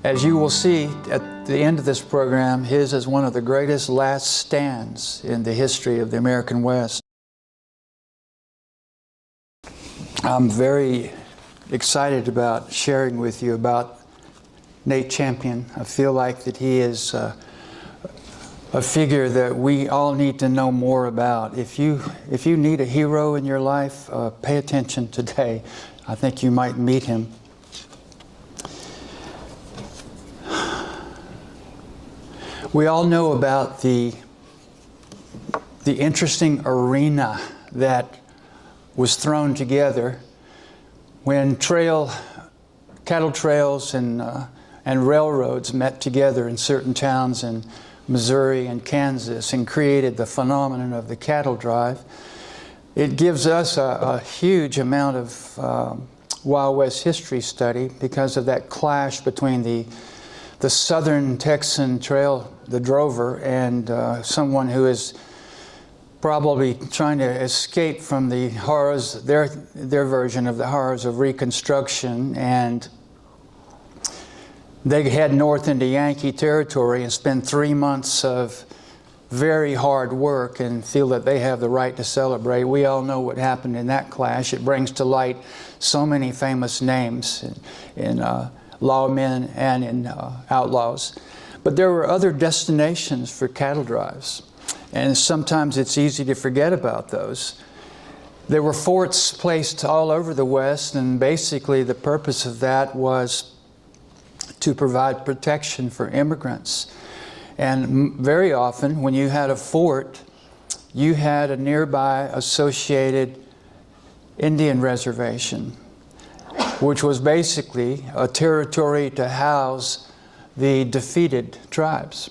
As you will see at the end of this program, his is one of the greatest last stands in the history of the American West. I'm very excited about sharing with you about Nate Champion. I feel like that he is a figure that we all need to know more about. If you need a hero in your life, pay attention today. I think you might meet him. We all know about the interesting arena that was thrown together when cattle trails and railroads met together in certain towns in Missouri and Kansas and created the phenomenon of the cattle drive. It gives us a huge amount of Wild West history study because of that clash between the Southern Texan trail, the drover, and someone who is probably trying to escape from the horrors, their version of the horrors of Reconstruction, and they head north into Yankee territory and spend 3 months of very hard work and feel that they have the right to celebrate. We all know what happened in that clash. It brings to light so many famous names in lawmen and in outlaws. But there were other destinations for cattle drives, and sometimes it's easy to forget about those. There were forts placed all over the West, and basically the purpose of that was to provide protection for immigrants. And very often when you had a fort, you had a nearby associated Indian reservation, which was basically a territory to house the defeated tribes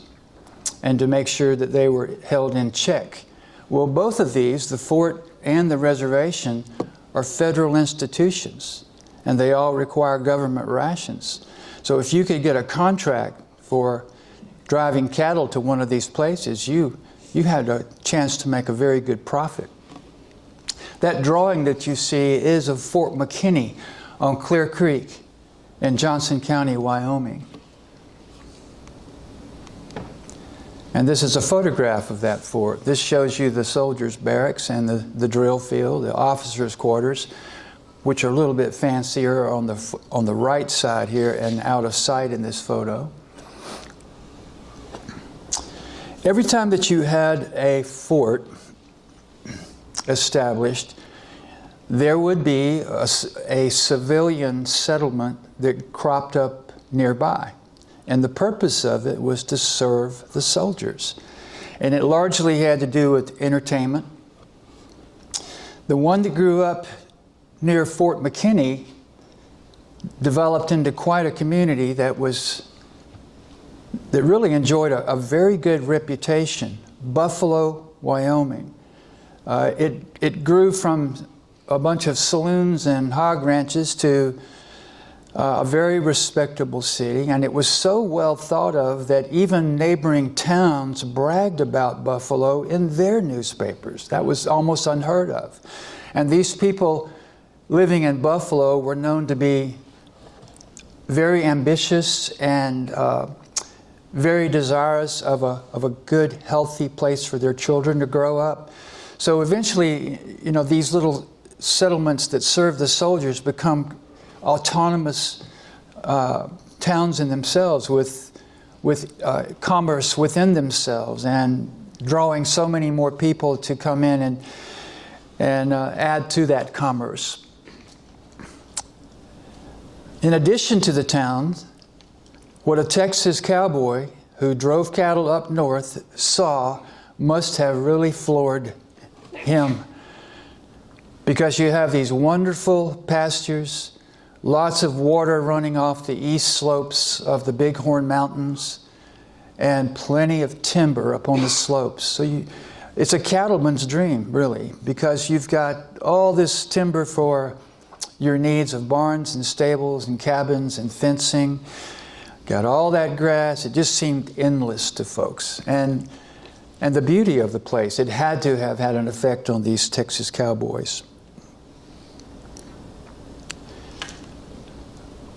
and to make sure that they were held in check. Well, both of these, the fort and the reservation, are federal institutions, and they all require government rations. So if you could get a contract for driving cattle to one of these places, you had a chance to make a very good profit. That drawing that you see is of Fort McKinney on Clear Creek in Johnson County, Wyoming. And this is a photograph of that fort. This shows you the soldiers' barracks and the drill field, the officers' quarters, which are a little bit fancier on the right side here and out of sight in this photo. Every time that you had a fort established, there would be a civilian settlement that cropped up nearby. And the purpose of it was to serve the soldiers. And it largely had to do with entertainment. The one that grew up near Fort McKinney developed into quite a community that really enjoyed a very good reputation. Buffalo, Wyoming. It grew from a bunch of saloons and hog ranches to a very respectable city, and it was so well thought of that even neighboring towns bragged about Buffalo in their newspapers. That was almost unheard of. And these people living in Buffalo were known to be very ambitious and very desirous of a good, healthy place for their children to grow up. So eventually, these little settlements that serve the soldiers become autonomous towns in themselves with commerce within themselves and drawing so many more people to come in and add to that commerce. In addition to the towns, what a Texas cowboy who drove cattle up north saw must have really floored him, because you have these wonderful pastures, lots of water running off the east slopes of the Bighorn Mountains, and plenty of timber up on the slopes. So it's a cattleman's dream, really, because you've got all this timber for your needs of barns and stables and cabins and fencing. Got all that grass. It just seemed endless to folks. And the beauty of the place, it had to have had an effect on these Texas cowboys.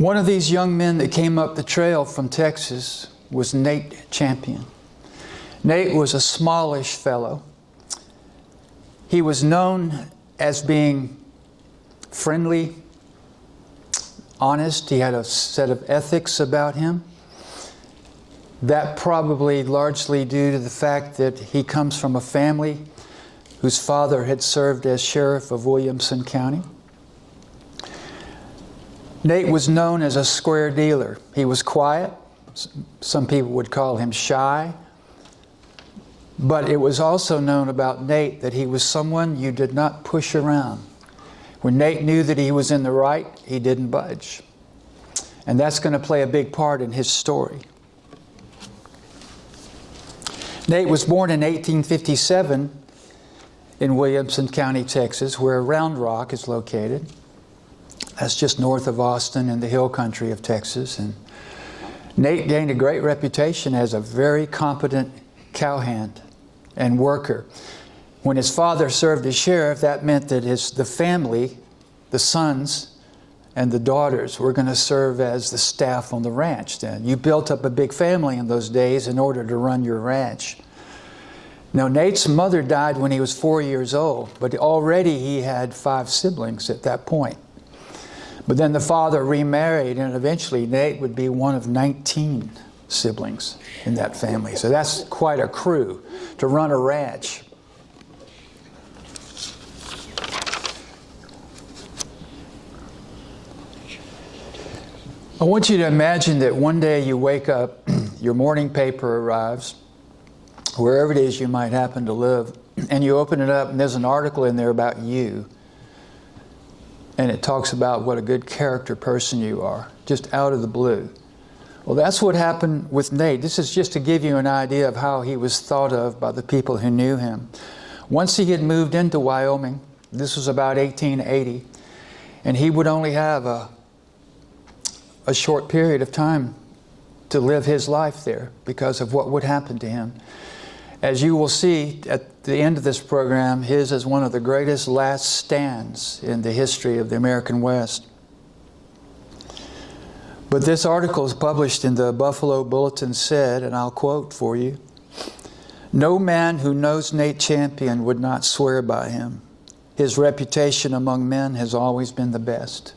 One of these young men that came up the trail from Texas was Nate Champion. Nate was a smallish fellow. He was known as being friendly, honest. He had a set of ethics about him. That probably largely due to the fact that he comes from a family whose father had served as sheriff of Williamson County. Nate was known as a square dealer. He was quiet. Some people would call him shy. But it was also known about Nate that he was someone you did not push around. When Nate knew that he was in the right, he didn't budge. And that's going to play a big part in his story. Nate was born in 1857 in Williamson County, Texas, where Round Rock is located. That's just north of Austin in the hill country of Texas. And Nate gained a great reputation as a very competent cowhand and worker. When his father served as sheriff, that meant that the family, the sons and the daughters, were going to serve as the staff on the ranch then. You built up a big family in those days in order to run your ranch. Now, Nate's mother died when he was 4 years old, but already he had 5 siblings at that point. But then the father remarried, and eventually Nate would be one of 19 siblings in that family. So that's quite a crew to run a ranch. I want you to imagine that one day you wake up, your morning paper arrives, wherever it is you might happen to live, and you open it up and there's an article in there about you. And it talks about what a good character person you are, just out of the blue. Well, that's what happened with Nate. This is just to give you an idea of how he was thought of by the people who knew him. Once he had moved into Wyoming, this was about 1880, and he would only have a short period of time to live his life there because of what would happen to him. As you will see at the end of this program, his is one of the greatest last stands in the history of the American West. But this article is published in the Buffalo Bulletin said, and I'll quote for you, "No man who knows Nate Champion would not swear by him. His reputation among men has always been the best."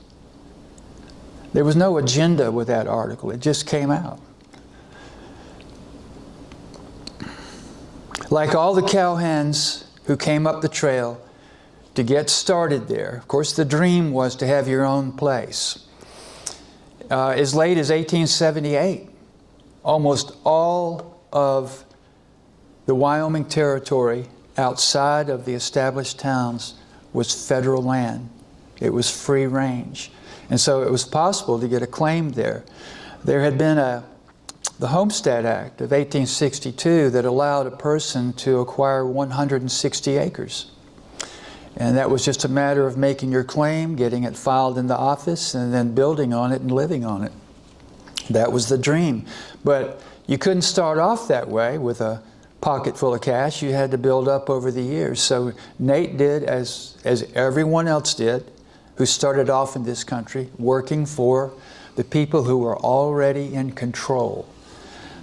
There was no agenda with that article. It just came out. Like all the cowhands who came up the trail to get started there, of course the dream was to have your own place. As late as 1878, almost all of the Wyoming territory outside of the established towns was federal land. It was free range. And so it was possible to get a claim there. There had been the Homestead Act of 1862 that allowed a person to acquire 160 acres. And that was just a matter of making your claim, getting it filed in the office, and then building on it and living on it. That was the dream. But you couldn't start off that way with a pocket full of cash. You had to build up over the years. So Nate did as everyone else did who started off in this country, working for the people who were already in control,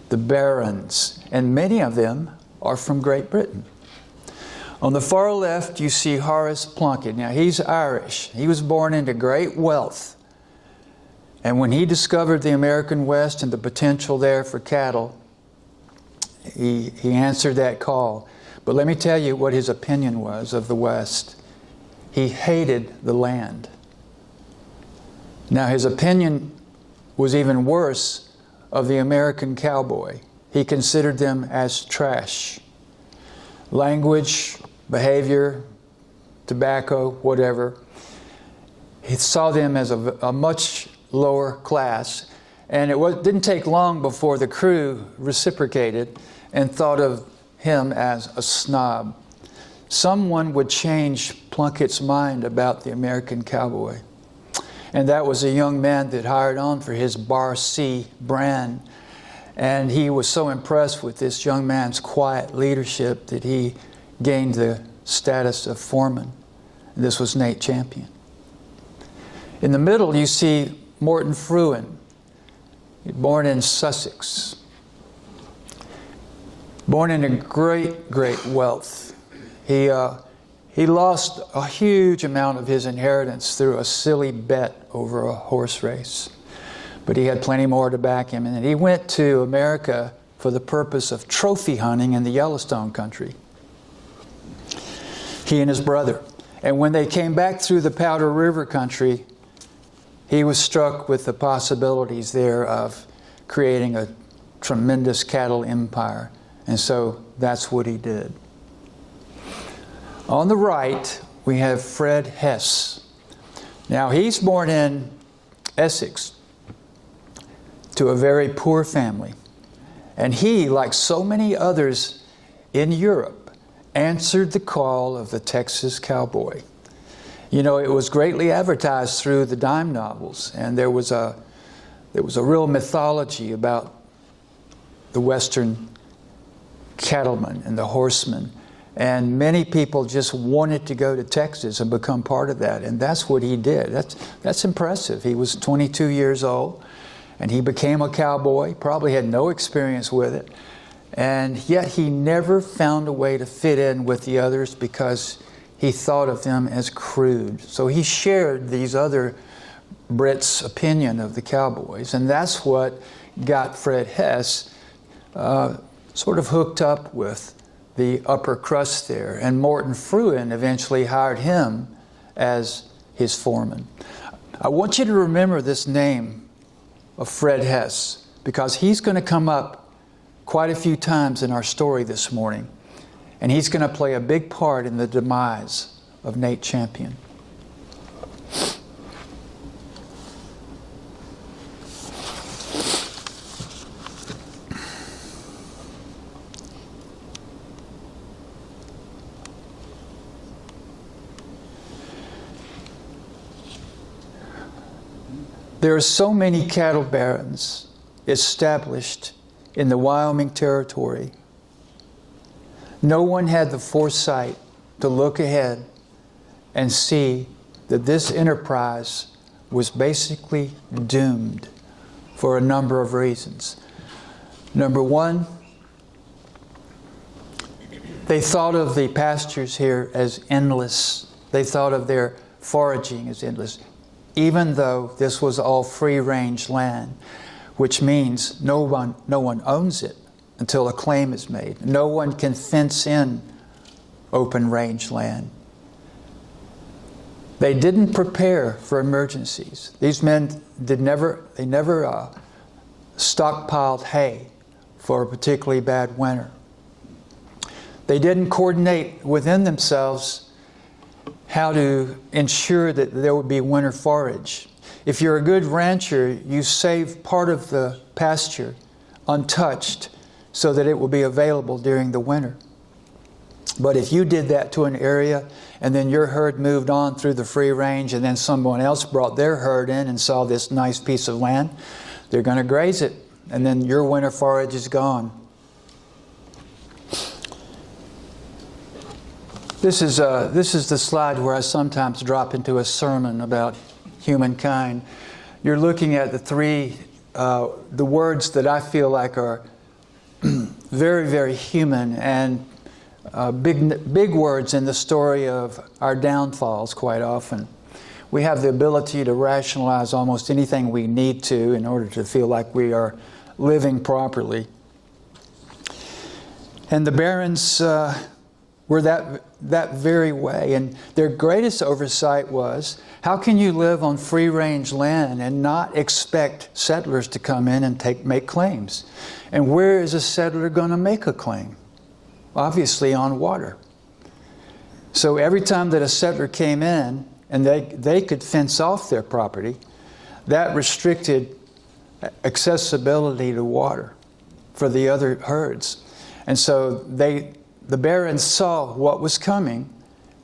the barons, and many of them are from Great Britain. On the far left, you see Horace Plunkett. Now, he's Irish. He was born into great wealth. And when he discovered the American West and the potential there for cattle, he answered that call. But let me tell you what his opinion was of the West. He hated the land. Now, his opinion was even worse of the American cowboy. He considered them as trash. Language, behavior, tobacco, whatever. He saw them as a much lower class. And it didn't take long before the crew reciprocated and thought of him as a snob. Someone would change Plunkett's mind about the American cowboy. And that was a young man that hired on for his Bar C brand. And he was so impressed with this young man's quiet leadership that he gained the status of foreman. This was Nate Champion. In the middle, you see Morton Fruin, born in Sussex, born in a great, great wealth. He lost a huge amount of his inheritance through a silly bet over a horse race. But he had plenty more to back him. And he went to America for the purpose of trophy hunting in the Yellowstone country. He and his brother. And when they came back through the Powder River country, he was struck with the possibilities there of creating a tremendous cattle empire. And so that's what he did. On the right, we have Fred Hesse. Now, he's born in Essex to a very poor family. And he, like so many others in Europe, answered the call of the Texas cowboy. You know, it was greatly advertised through the dime novels, and there was a real mythology about the Western cattleman and the horseman. And many people just wanted to go to Texas and become part of that. And that's what he did. That's impressive. He was 22 years old, and he became a cowboy, probably had no experience with it. And yet he never found a way to fit in with the others because he thought of them as crude. So he shared these other Brits' opinion of the cowboys. And that's what got Fred Hesse sort of hooked up with the upper crust there. And Morton Fruin eventually hired him as his foreman. I want you to remember this name of Fred Hesse, because he's going to come up quite a few times in our story this morning. And he's going to play a big part in the demise of Nate Champion. There are so many cattle barons established in the Wyoming territory. No one had the foresight to look ahead and see that this enterprise was basically doomed for a number of reasons. Number one, they thought of the pastures here as endless. They thought of their foraging as endless, even though this was all free-range land, which means no one owns it until a claim is made. No one can fence in open-range land. They didn't prepare for emergencies. These men never stockpiled hay for a particularly bad winter. They didn't coordinate within themselves how to ensure that there would be winter forage. If you're a good rancher, you save part of the pasture untouched so that it will be available during the winter. But if you did that to an area and then your herd moved on through the free range and then someone else brought their herd in and saw this nice piece of land, they're going to graze it, and then your winter forage is gone. This is the slide where I sometimes drop into a sermon about humankind. You're looking at the words that I feel like are very, very human and big words in the story of our downfalls quite often. We have the ability to rationalize almost anything we need to in order to feel like we are living properly. And the barons were that very way. And their greatest oversight was, how can you live on free-range land and not expect settlers to come in and make claims? And where is a settler going to make a claim? Obviously on water. So every time that a settler came in and they could fence off their property, that restricted accessibility to water for the other herds. And so the barons saw what was coming,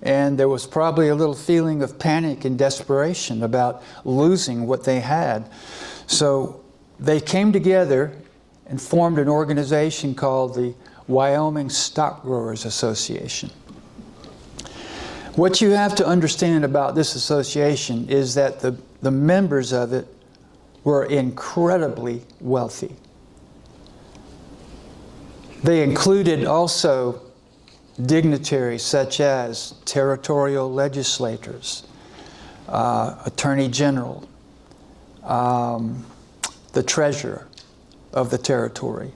and there was probably a little feeling of panic and desperation about losing what they had. So they came together and formed an organization called the Wyoming Stock Growers Association. What you have to understand about this association is that the members of it were incredibly wealthy. They included also dignitaries such as territorial legislators, attorney general, the treasurer of the territory,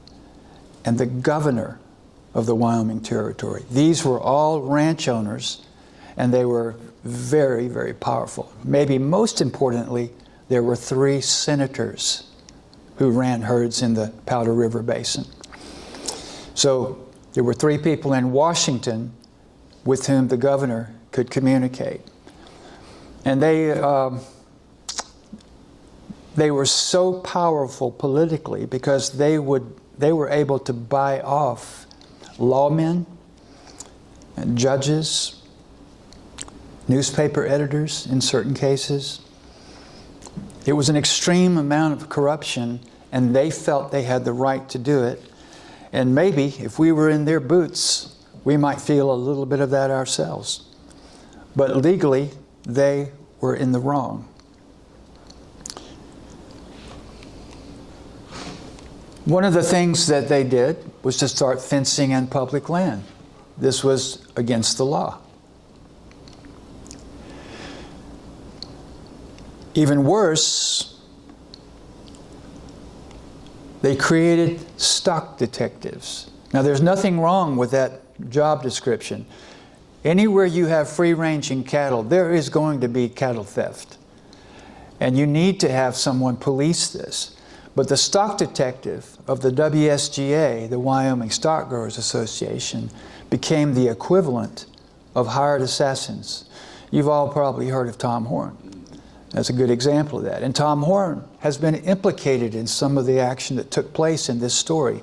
and the governor of the Wyoming Territory. These were all ranch owners, and they were very, very powerful. Maybe most importantly, there were 3 senators who ran herds in the Powder River Basin. So there were 3 people in Washington with whom the governor could communicate. And they were so powerful politically because they were able to buy off lawmen and judges, newspaper editors in certain cases. It was an extreme amount of corruption, and they felt they had the right to do it. And maybe if we were in their boots, we might feel a little bit of that ourselves. But legally, they were in the wrong. One of the things that they did was to start fencing in public land. This was against the law. Even worse, they created stock detectives. Now, there's nothing wrong with that job description. Anywhere you have free-ranging cattle, there is going to be cattle theft. And you need to have someone police this. But the stock detective of the WSGA, the Wyoming Stock Growers Association, became the equivalent of hired assassins. You've all probably heard of Tom Horn. That's a good example of that. And Tom Horn has been implicated in some of the action that took place in this story.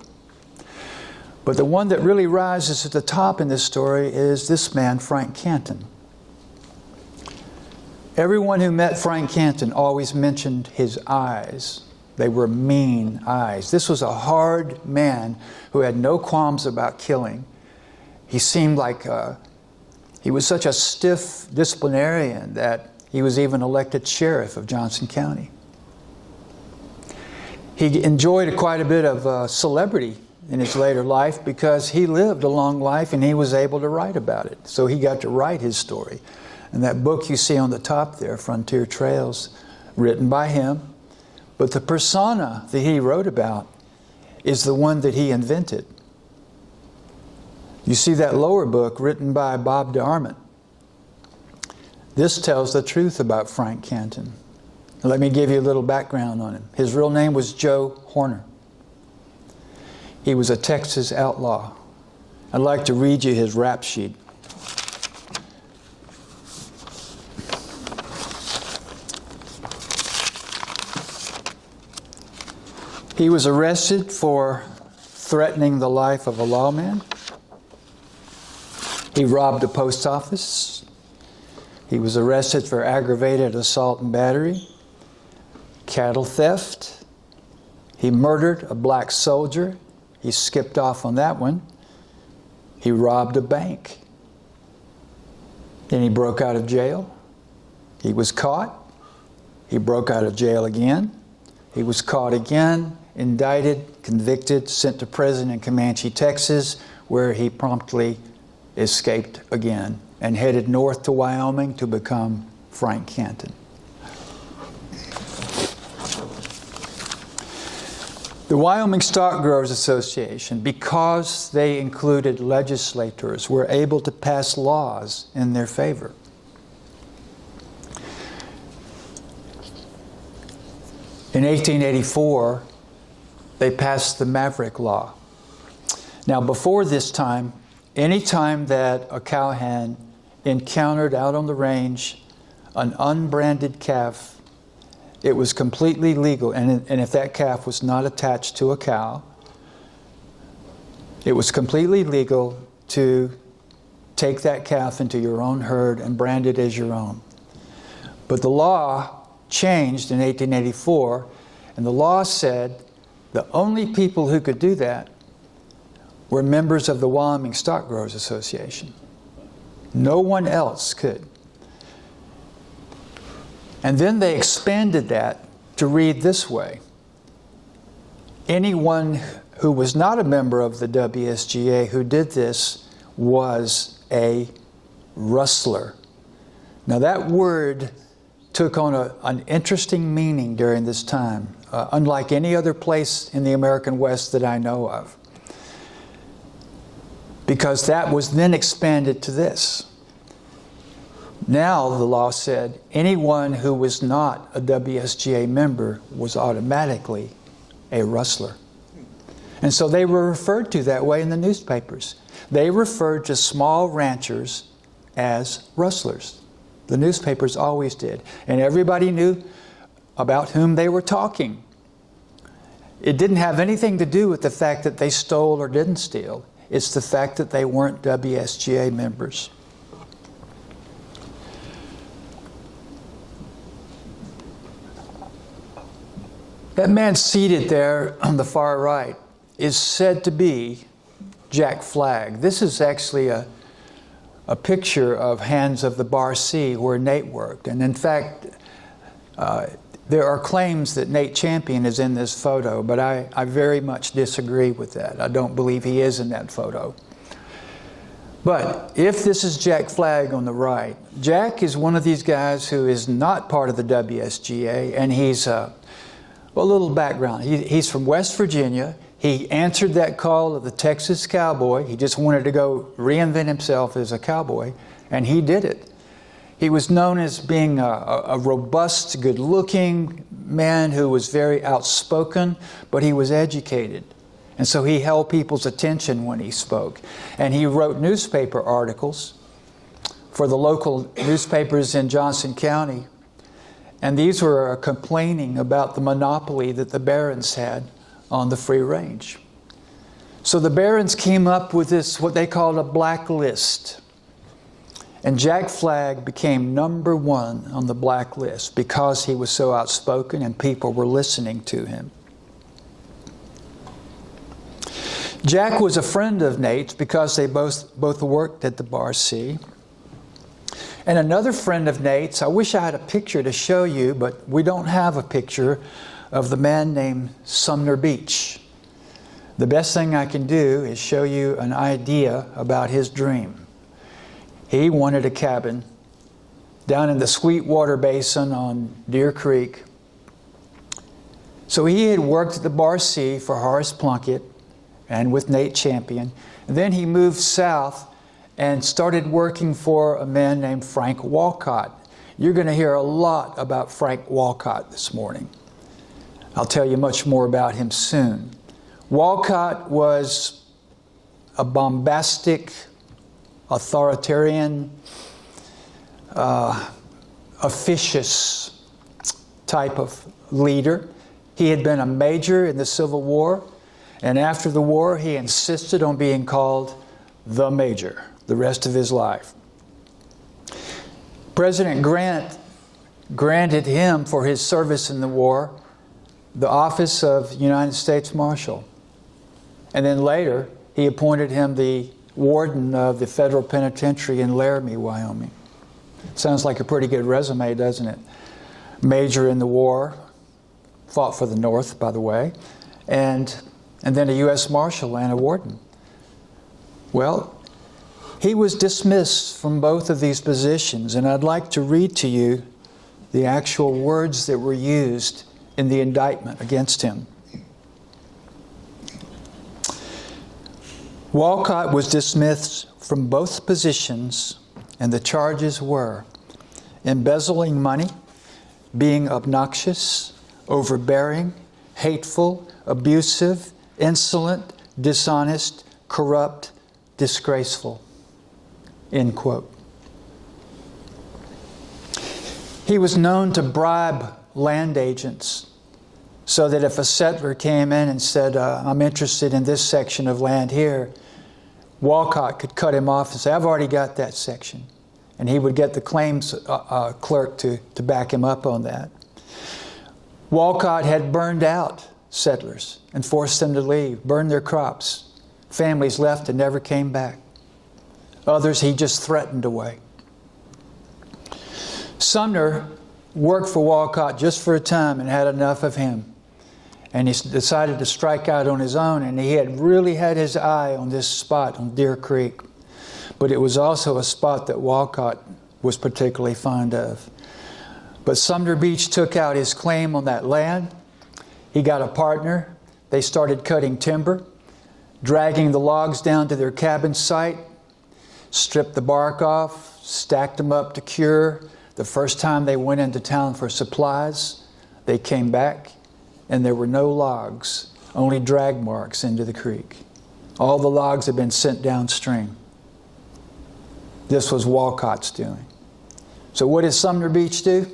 But the one that really rises at the top in this story is this man, Frank Canton. Everyone who met Frank Canton always mentioned his eyes. They were mean eyes. This was a hard man who had no qualms about killing. He seemed like he was such a stiff disciplinarian that he was even elected sheriff of Johnson County. He enjoyed quite a bit of celebrity in his later life because he lived a long life and he was able to write about it. So he got to write his story. And that book you see on the top there, Frontier Trails, written by him. But the persona that he wrote about is the one that he invented. You see that lower book written by Bob DeArmond. This tells the truth about Frank Canton. Let me give you a little background on him. His real name was Joe Horner. He was a Texas outlaw. I'd like to read you his rap sheet. He was arrested for threatening the life of a lawman. He robbed a post office. He was arrested for aggravated assault and battery, cattle theft. He murdered a black soldier. He skipped off on that one. He robbed a bank. Then he broke out of jail. He was caught. He broke out of jail again. He was caught again, indicted, convicted, sent to prison in Comanche, Texas, where he promptly escaped again and headed north to Wyoming to become Frank Canton. The Wyoming Stock Growers Association, because they included legislators, were able to pass laws in their favor. In 1884, they passed the Maverick Law. Now, before this time, any time that a cowhand encountered out on the range an unbranded calf, it was completely legal. And if that calf was not attached to a cow, it was completely legal to take that calf into your own herd and brand it as your own. But the law changed in 1884, and the law said the only people who could do that were members of the Wyoming Stock Growers Association. No one else could. And then they expanded that to read this way: anyone who was not a member of the WSGA who did this was a rustler. Now that word took on an interesting meaning during this time, unlike any other place in the American West that I know of. Because that was then expanded to this. Now the law said anyone who was not a WSGA member was automatically a rustler. And so they were referred to that way in the newspapers. They referred to small ranchers as rustlers. The newspapers always did. And everybody knew about whom they were talking. It didn't have anything to do with the fact that they stole or didn't steal. It's the fact that they weren't WSGA members. That man seated there on the far right is said to be Jack Flagg. This is actually a picture of Hands of the Bar C where Nate worked. And in fact, there are claims that Nate Champion is in this photo, but I very much disagree with that. I don't believe he is in that photo. But if this is Jack Flagg on the right, Jack is one of these guys who is not part of the WSGA, and he's a little background. He's from West Virginia. He answered that call of the Texas cowboy. He just wanted to go reinvent himself as a cowboy, and he did it. He was known as being a robust, good-looking man who was very outspoken, but he was educated. And so he held people's attention when he spoke. And he wrote newspaper articles for the local newspapers in Johnson County. And these were complaining about the monopoly that the barons had on the free range. So the barons came up with this, what they called a blacklist. And Jack Flagg became #1 on the blacklist because he was so outspoken and people were listening to him. Jack was a friend of Nate's because they both worked at the Bar C. And another friend of Nate's, I wish I had a picture to show you, but we don't have a picture of the man named Sumner Beach. The best thing I can do is show you an idea about his dream. He wanted a cabin down in the Sweetwater Basin on Deer Creek. So he had worked at the Bar C for Horace Plunkett and with Nate Champion. And then he moved south and started working for a man named Frank Wolcott. You're going to hear a lot about Frank Wolcott this morning. I'll tell you much more about him soon. Wolcott was a bombastic, authoritarian, officious type of leader. He had been a major in the Civil War, and after the war he insisted on being called the Major the rest of his life. President Grant granted him, for his service in the war, the office of United States Marshal. And then later he appointed him the warden of the federal penitentiary in Laramie, Wyoming. Sounds like a pretty good resume, doesn't it? Major in the war, fought for the North, by the way, and then a U.S. Marshal and a warden. Well, he was dismissed from both of these positions, and I'd like to read to you the actual words that were used in the indictment against him. Wolcott was dismissed from both positions, and the charges were embezzling money, being obnoxious, overbearing, hateful, abusive, insolent, dishonest, corrupt, disgraceful. End quote. He was known to bribe land agents so that if a settler came in and said, I'm interested in this section of land here, Wolcott could cut him off and say, I've already got that section. And he would get the claims clerk to back him up on that. Wolcott had burned out settlers and forced them to leave, burned their crops. Families left and never came back. Others he just threatened away. Sumner worked for Wolcott just for a time and had enough of him. And he decided to strike out on his own, and he had really had his eye on this spot on Deer Creek. But it was also a spot that Wolcott was particularly fond of. But Sumner Beach took out his claim on that land. He got a partner. They started cutting timber, dragging the logs down to their cabin site, stripped the bark off, stacked them up to cure. The first time they went into town for supplies, they came back and there were no logs, only drag marks into the creek. All the logs had been sent downstream. This was Wolcott's doing. So what did Sumner Beach do?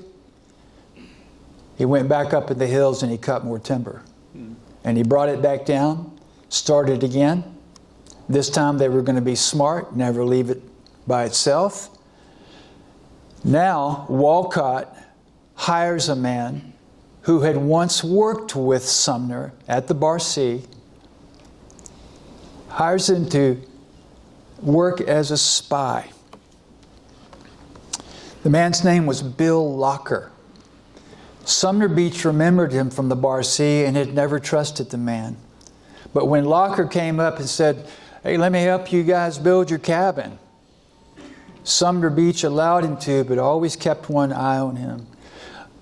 He went back up in the hills and he cut more timber. And he brought it back down, started again. This time they were going to be smart, never leave it by itself. Now Wolcott hires a man who had once worked with Sumner at the Bar C, hires him to work as a spy. The man's name was Bill Locker. Sumner Beach remembered him from the Bar C and had never trusted the man. But when Locker came up and said, "Hey, let me help you guys build your cabin," Sumner Beach allowed him to, but always kept one eye on him.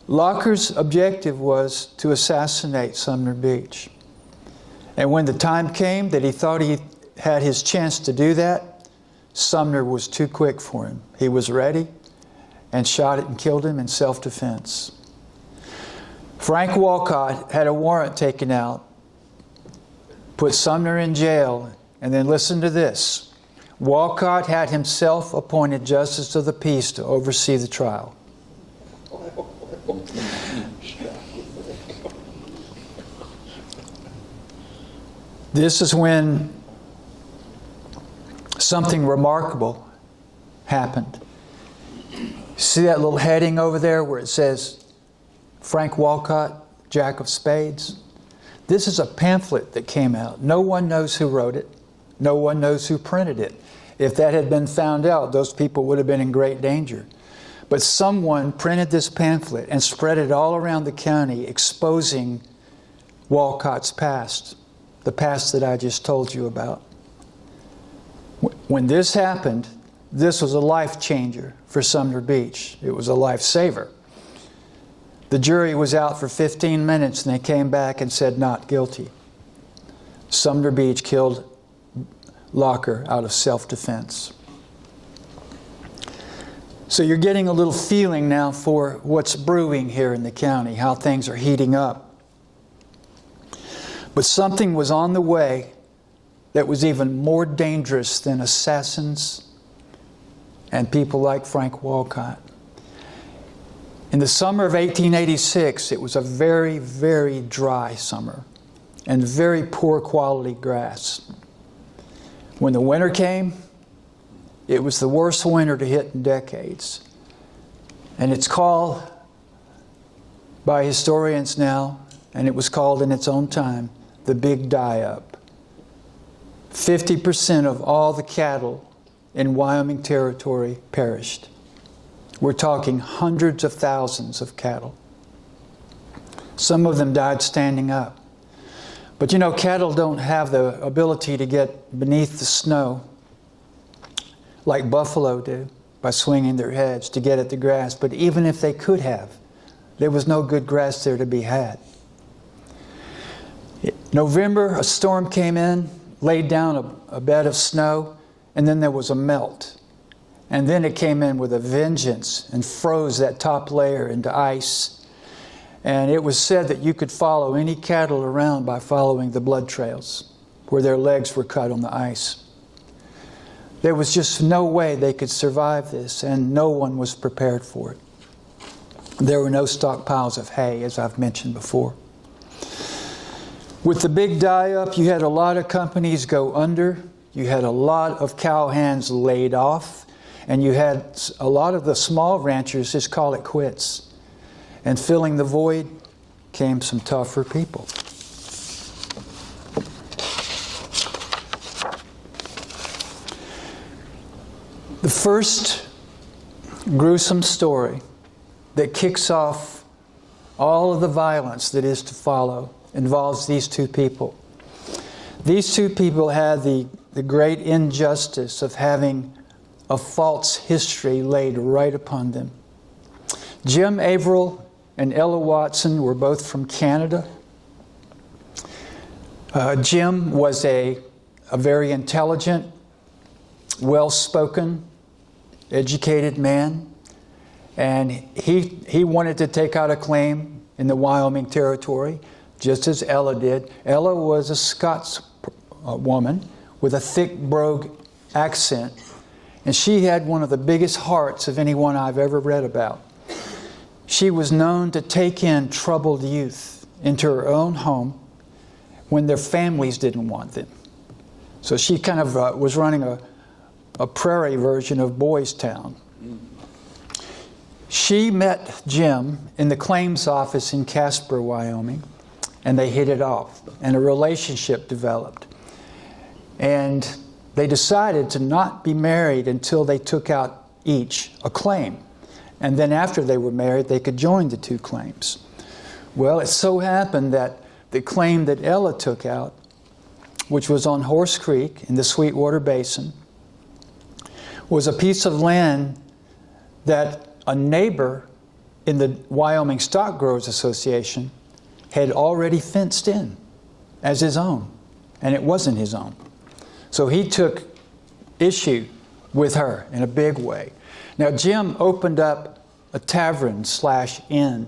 Locker's objective was to assassinate Sumner Beach. And when the time came that he thought he had his chance to do that, Sumner was too quick for him. He was ready and shot it and killed him in self-defense. Frank Wolcott had a warrant taken out, put Sumner in jail, and then listen to this. Wolcott had himself appointed Justice of the Peace to oversee the trial. This is when something remarkable happened. See that little heading over there where it says Frank Wolcott, Jack of Spades? This is a pamphlet that came out. No one knows who wrote it. No one knows who printed it. If that had been found out, those people would have been in great danger. But someone printed this pamphlet and spread it all around the county, exposing Wolcott's past, the past that I just told you about. When this happened, this was a life changer for Sumner Beach. It was a lifesaver. The jury was out for 15 minutes and they came back and said not guilty. Sumner Beach killed Locker out of self-defense. So you're getting a little feeling now for what's brewing here in the county, how things are heating up. But something was on the way that was even more dangerous than assassins and people like Frank Wolcott. In the summer of 1886, it was a very, very dry summer and very poor quality grass. When the winter came, it was the worst winter to hit in decades. And it's called by historians now, and it was called in its own time, the Big Die-Up. 50% of all the cattle in Wyoming territory perished. We're talking hundreds of thousands of cattle. Some of them died standing up. But you know, cattle don't have the ability to get beneath the snow like buffalo do by swinging their heads to get at the grass. But even if they could have, there was no good grass there to be had. November, a storm came in, laid down a bed of snow, and then there was a melt. And then it came in with a vengeance and froze that top layer into ice. And it was said that you could follow any cattle around by following the blood trails where their legs were cut on the ice. There was just no way they could survive this, and no one was prepared for it. There were no stockpiles of hay, as I've mentioned before. With the Big Die-Up, you had a lot of companies go under. You had a lot of cow hands laid off. And you had a lot of the small ranchers just call it quits. And filling the void came some tougher people. The first gruesome story that kicks off all of the violence that is to follow involves these two people. These two people had the great injustice of having a false history laid right upon them. Jim Averill and Ella Watson were both from Canada. Jim was a very intelligent, well-spoken, educated man, and he wanted to take out a claim in the Wyoming Territory, just as Ella did. Ella was a Scots woman with a thick brogue accent, and she had one of the biggest hearts of anyone I've ever read about. She was known to take in troubled youth into her own home when their families didn't want them. So she kind of was running a prairie version of Boys Town. She met Jim in the claims office in Casper, Wyoming, and they hit it off, and a relationship developed. And they decided to not be married until they took out each a claim. And then after they were married, they could join the two claims. Well, it so happened that the claim that Ella took out, which was on Horse Creek in the Sweetwater Basin, was a piece of land that a neighbor in the Wyoming Stock Growers Association had already fenced in as his own, and it wasn't his own. So he took issue with her in a big way. Now, Jim opened up a tavern/inn,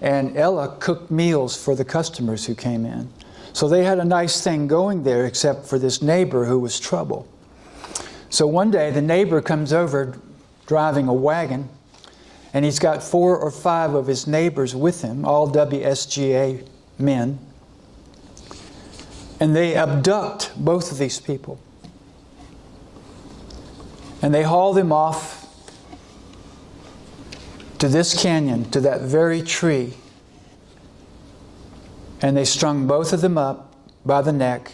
and Ella cooked meals for the customers who came in. So they had a nice thing going there, except for this neighbor who was trouble. So one day the neighbor comes over driving a wagon, and he's got 4 or 5 of his neighbors with him, all WSGA men. And they abduct both of these people. And they haul them off to this canyon, to that very tree. And they strung both of them up by the neck.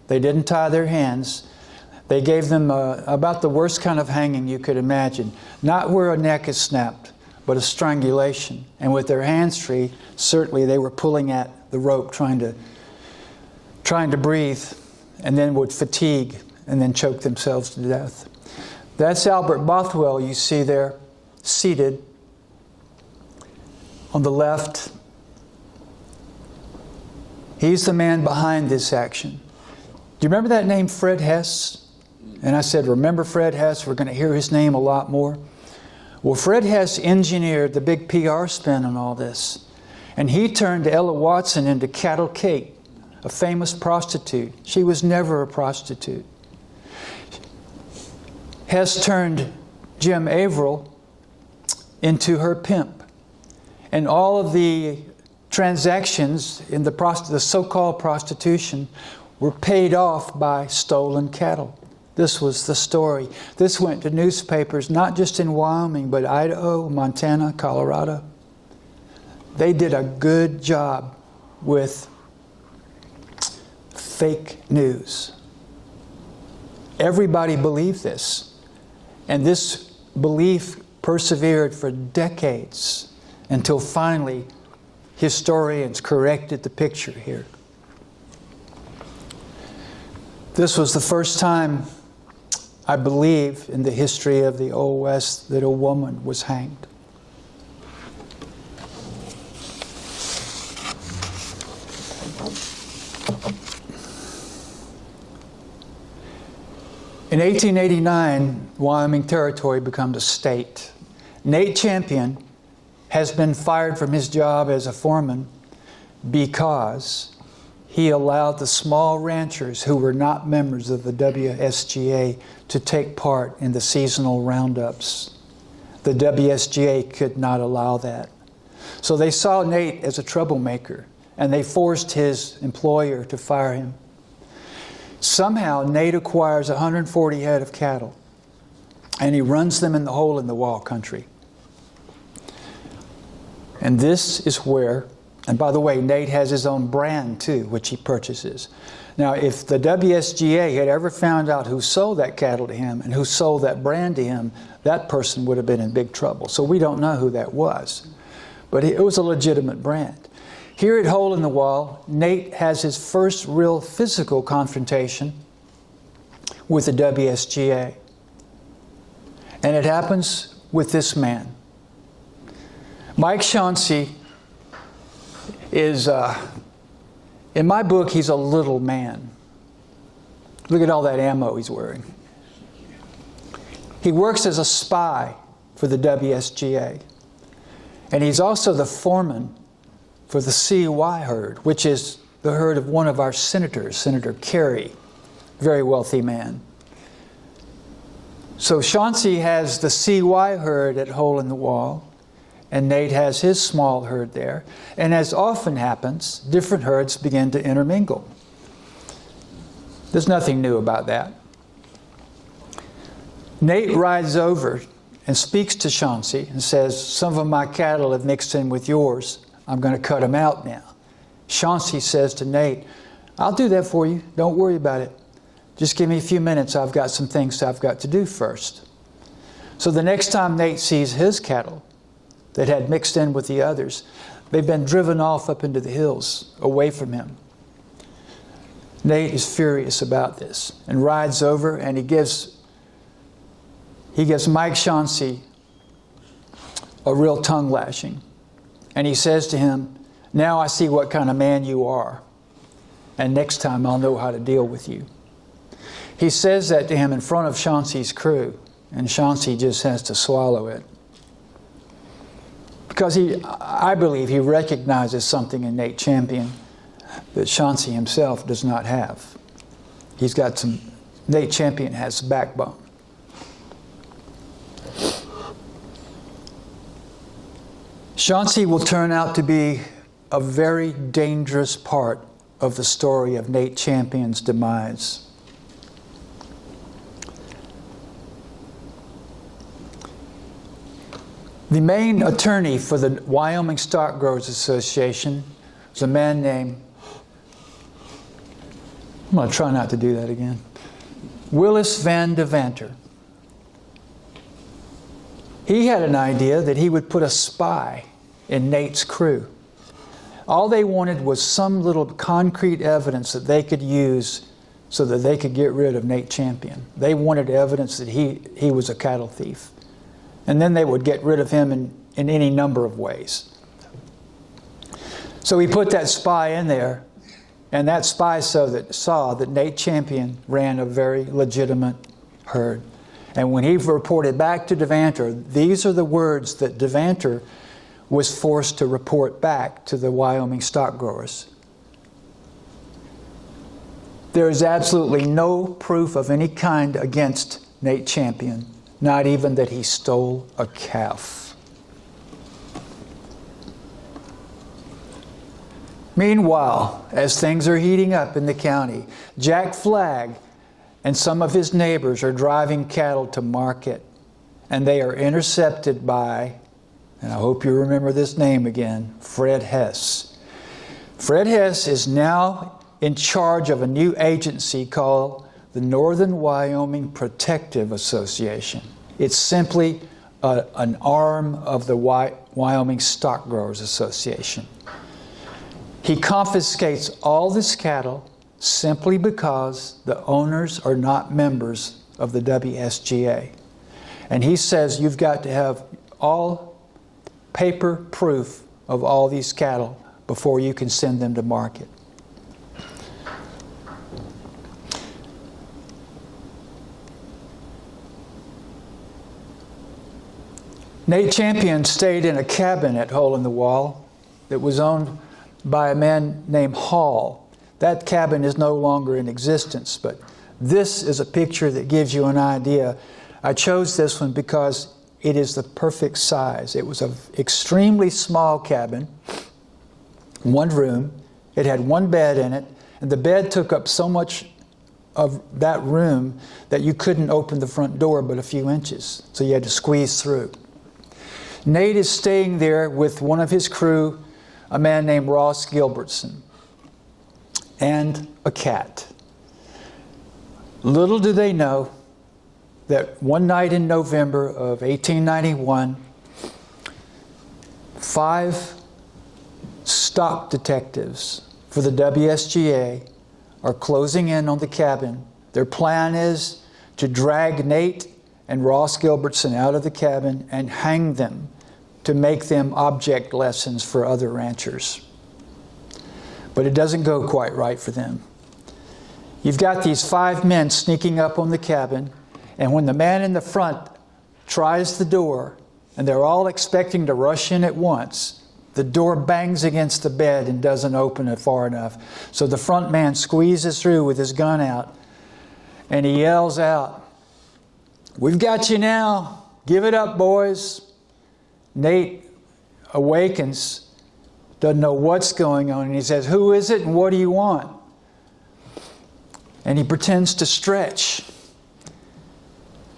They didn't tie their hands. They gave them about the worst kind of hanging you could imagine. Not where a neck is snapped, but a strangulation. And with their hands free, certainly they were pulling at the rope, trying to breathe, and then would fatigue and then choke themselves to death. That's Albert Bothwell you see there, seated on the left. He's the man behind this action. Do you remember that name, Fred Hesse? And I said, remember Fred Hesse? We're going to hear his name a lot more. Well, Fred Hesse engineered the big PR spin on all this. And he turned Ella Watson into Cattle Kate, a famous prostitute. She was never a prostitute. Hesse turned Jim Averill into her pimp. And all of the transactions in the so-called prostitution were paid off by stolen cattle. This was the story. This went to newspapers, not just in Wyoming, but Idaho, Montana, Colorado. They did a good job with fake news. Everybody believed this. And this belief persevered for decades until finally historians corrected the picture here. This was the first time, I believe, in the history of the Old West that a woman was hanged. In 1889, Wyoming Territory becomes a state. Nate Champion has been fired from his job as a foreman because he allowed the small ranchers who were not members of the WSGA to take part in the seasonal roundups. The WSGA could not allow that. So they saw Nate as a troublemaker, and they forced his employer to fire him. Somehow, Nate acquires 140 head of cattle, and he runs them in the hole in the wall country. And this is where, and by the way, Nate has his own brand too, which he purchases. Now, if the WSGA had ever found out who sold that cattle to him and who sold that brand to him, that person would have been in big trouble. So we don't know who that was. but it was a legitimate brand. Here at Hole in the Wall, Nate has his first real physical confrontation with the WSGA. And it happens with this man. Mike Chauncey is, in my book, he's a little man. Look at all that ammo he's wearing. He works as a spy for the WSGA. And he's also the foreman for the CY herd, which is the herd of one of our senators, Senator Kerry, very wealthy man. So Chauncey has the CY herd at Hole in the Wall, and Nate has his small herd there. And as often happens, different herds begin to intermingle. There's nothing new about that. Nate rides over and speaks to Chauncey and says, some of my cattle have mixed in with yours. I'm going to cut them out now. Chauncey says to Nate, I'll do that for you. Don't worry about it. Just give me a few minutes. I've got some things I've got to do first. So the next time Nate sees his cattle that had mixed in with the others, they've been driven off up into the hills away from him. Nate is furious about this and rides over, and he gives Mike Chauncey a real tongue lashing. And he says to him, now I see what kind of man you are, and next time I'll know how to deal with you. He says that to him in front of Chauncey's crew, and Chauncey just has to swallow it. Because I believe he recognizes something in Nate Champion that Chauncey himself does not have. Nate Champion has backbone. Chauncey will turn out to be a very dangerous part of the story of Nate Champion's demise. The main attorney for the Wyoming Stock Growers Association was a man named, I'm going to try not to do that again, Willis Van Devanter. He had an idea that he would put a spy in Nate's crew. All they wanted was some little concrete evidence that they could use so that they could get rid of Nate Champion. They wanted evidence that he was a cattle thief. And then they would get rid of him in any number of ways. So he put that spy in there, and that spy saw that Nate Champion ran a very legitimate herd. And when he reported back to Devanter, these are the words that Devanter was forced to report back to the Wyoming stock growers. There is absolutely no proof of any kind against Nate Champion, not even that he stole a calf. Meanwhile, as things are heating up in the county, Jack Flagg and some of his neighbors are driving cattle to market, and they are intercepted by, and I hope you remember this name again, Fred Hesse. Fred Hesse is now in charge of a new agency called the Northern Wyoming Protective Association. It's simply an arm of the Wyoming Stock Growers Association. He confiscates all this cattle simply because the owners are not members of the WSGA. And he says you've got to have all paper proof of all these cattle before you can send them to market. Nate Champion stayed in a cabin at Hole in the Wall that was owned by a man named Hall. That cabin is no longer in existence, but this is a picture that gives you an idea. I chose this one because it is the perfect size. It was an extremely small cabin, one room. It had one bed in it, and the bed took up so much of that room that you couldn't open the front door but a few inches, so you had to squeeze through. Nate is staying there with one of his crew, a man named Ross Gilbertson, and a cat. Little do they know that one night in November of 1891, 5 stock detectives for the WSGA are closing in on the cabin. Their plan is to drag Nate and Ross Gilbertson out of the cabin and hang them to make them object lessons for other ranchers. But it doesn't go quite right for them. You've got these 5 men sneaking up on the cabin, and when the man in the front tries the door, and they're all expecting to rush in at once, the door bangs against the bed and doesn't open it far enough. So the front man squeezes through with his gun out, and he yells out, "We've got you now. Give it up, boys." Nate awakens, doesn't know what's going on, and he says, "Who is it and what do you want?" And he pretends to stretch.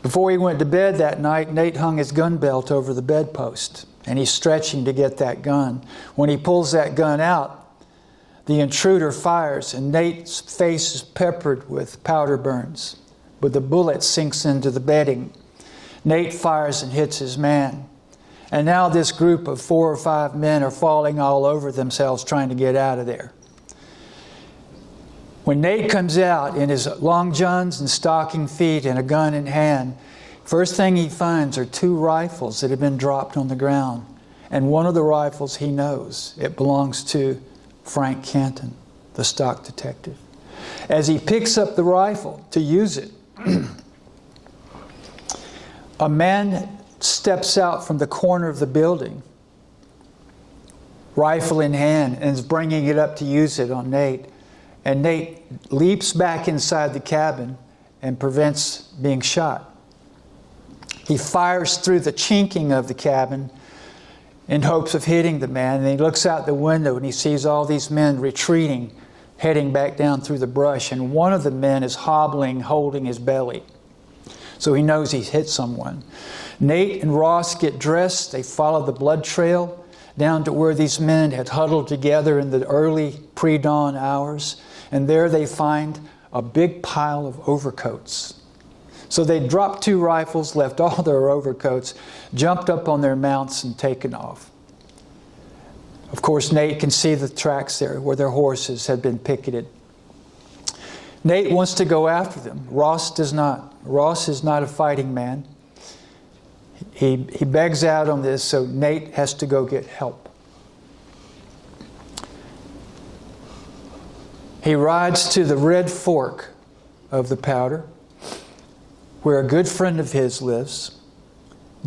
Before he went to bed that night, Nate hung his gun belt over the bedpost, and he's stretching to get that gun. When he pulls that gun out, the intruder fires, and Nate's face is peppered with powder burns, but the bullet sinks into the bedding. Nate fires and hits his man. And now this group of 4 or 5 men are falling all over themselves trying to get out of there. When Nate comes out in his long johns and stocking feet and a gun in hand, first thing he finds are 2 rifles that have been dropped on the ground. And one of the rifles he knows. It belongs to Frank Canton, the stock detective. As he picks up the rifle to use it, a man steps out from the corner of the building, rifle in hand, and is bringing it up to use it on Nate. And Nate leaps back inside the cabin and prevents being shot. He fires through the chinking of the cabin in hopes of hitting the man. And he looks out the window and he sees all these men retreating, heading back down through the brush. And one of the men is hobbling, holding his belly. So he knows he's hit someone. Nate and Ross get dressed. They follow the blood trail down to where these men had huddled together in the early pre-dawn hours. And there they find a big pile of overcoats. So they dropped 2 rifles, left all their overcoats, jumped up on their mounts and taken off. Of course, Nate can see the tracks there where their horses had been picketed. Nate wants to go after them. Ross does not. Ross is not a fighting man. He begs out on this, so Nate has to go get help. He rides to the Red Fork of the Powder, where a good friend of his lives.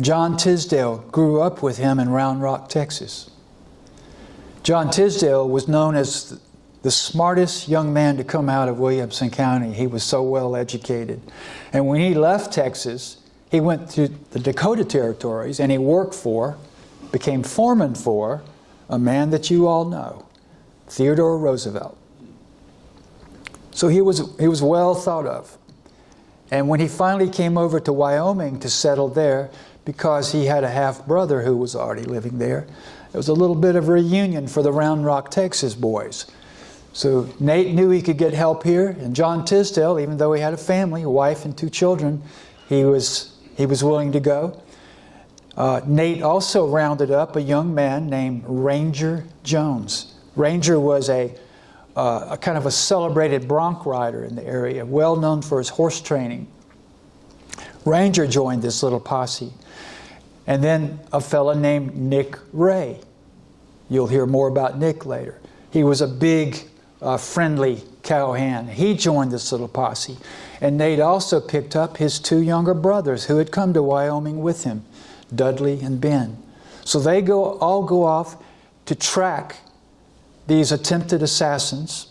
John Tisdale grew up with him in Round Rock, Texas. John Tisdale was known as the smartest young man to come out of Williamson County. He was so well educated. And when he left Texas, he went to the Dakota Territories and he worked for, became foreman for, a man that you all know, Theodore Roosevelt. So he was well thought of. And when he finally came over to Wyoming to settle there, because he had a half-brother who was already living there, it was a little bit of a reunion for the Round Rock, Texas boys. So Nate knew he could get help here, and John Tisdale, even though he had a family, a wife and 2 children, he was willing to go. Nate also rounded up a young man named Ranger Jones. Ranger was a kind of a celebrated bronc rider in the area, well known for his horse training. Ranger joined this little posse. And then a fella named Nick Ray. You'll hear more about Nick later. He was a big, friendly cowhand. He joined this little posse. And Nate also picked up his 2 younger brothers who had come to Wyoming with him, Dudley and Ben. So they all go off to track these attempted assassins.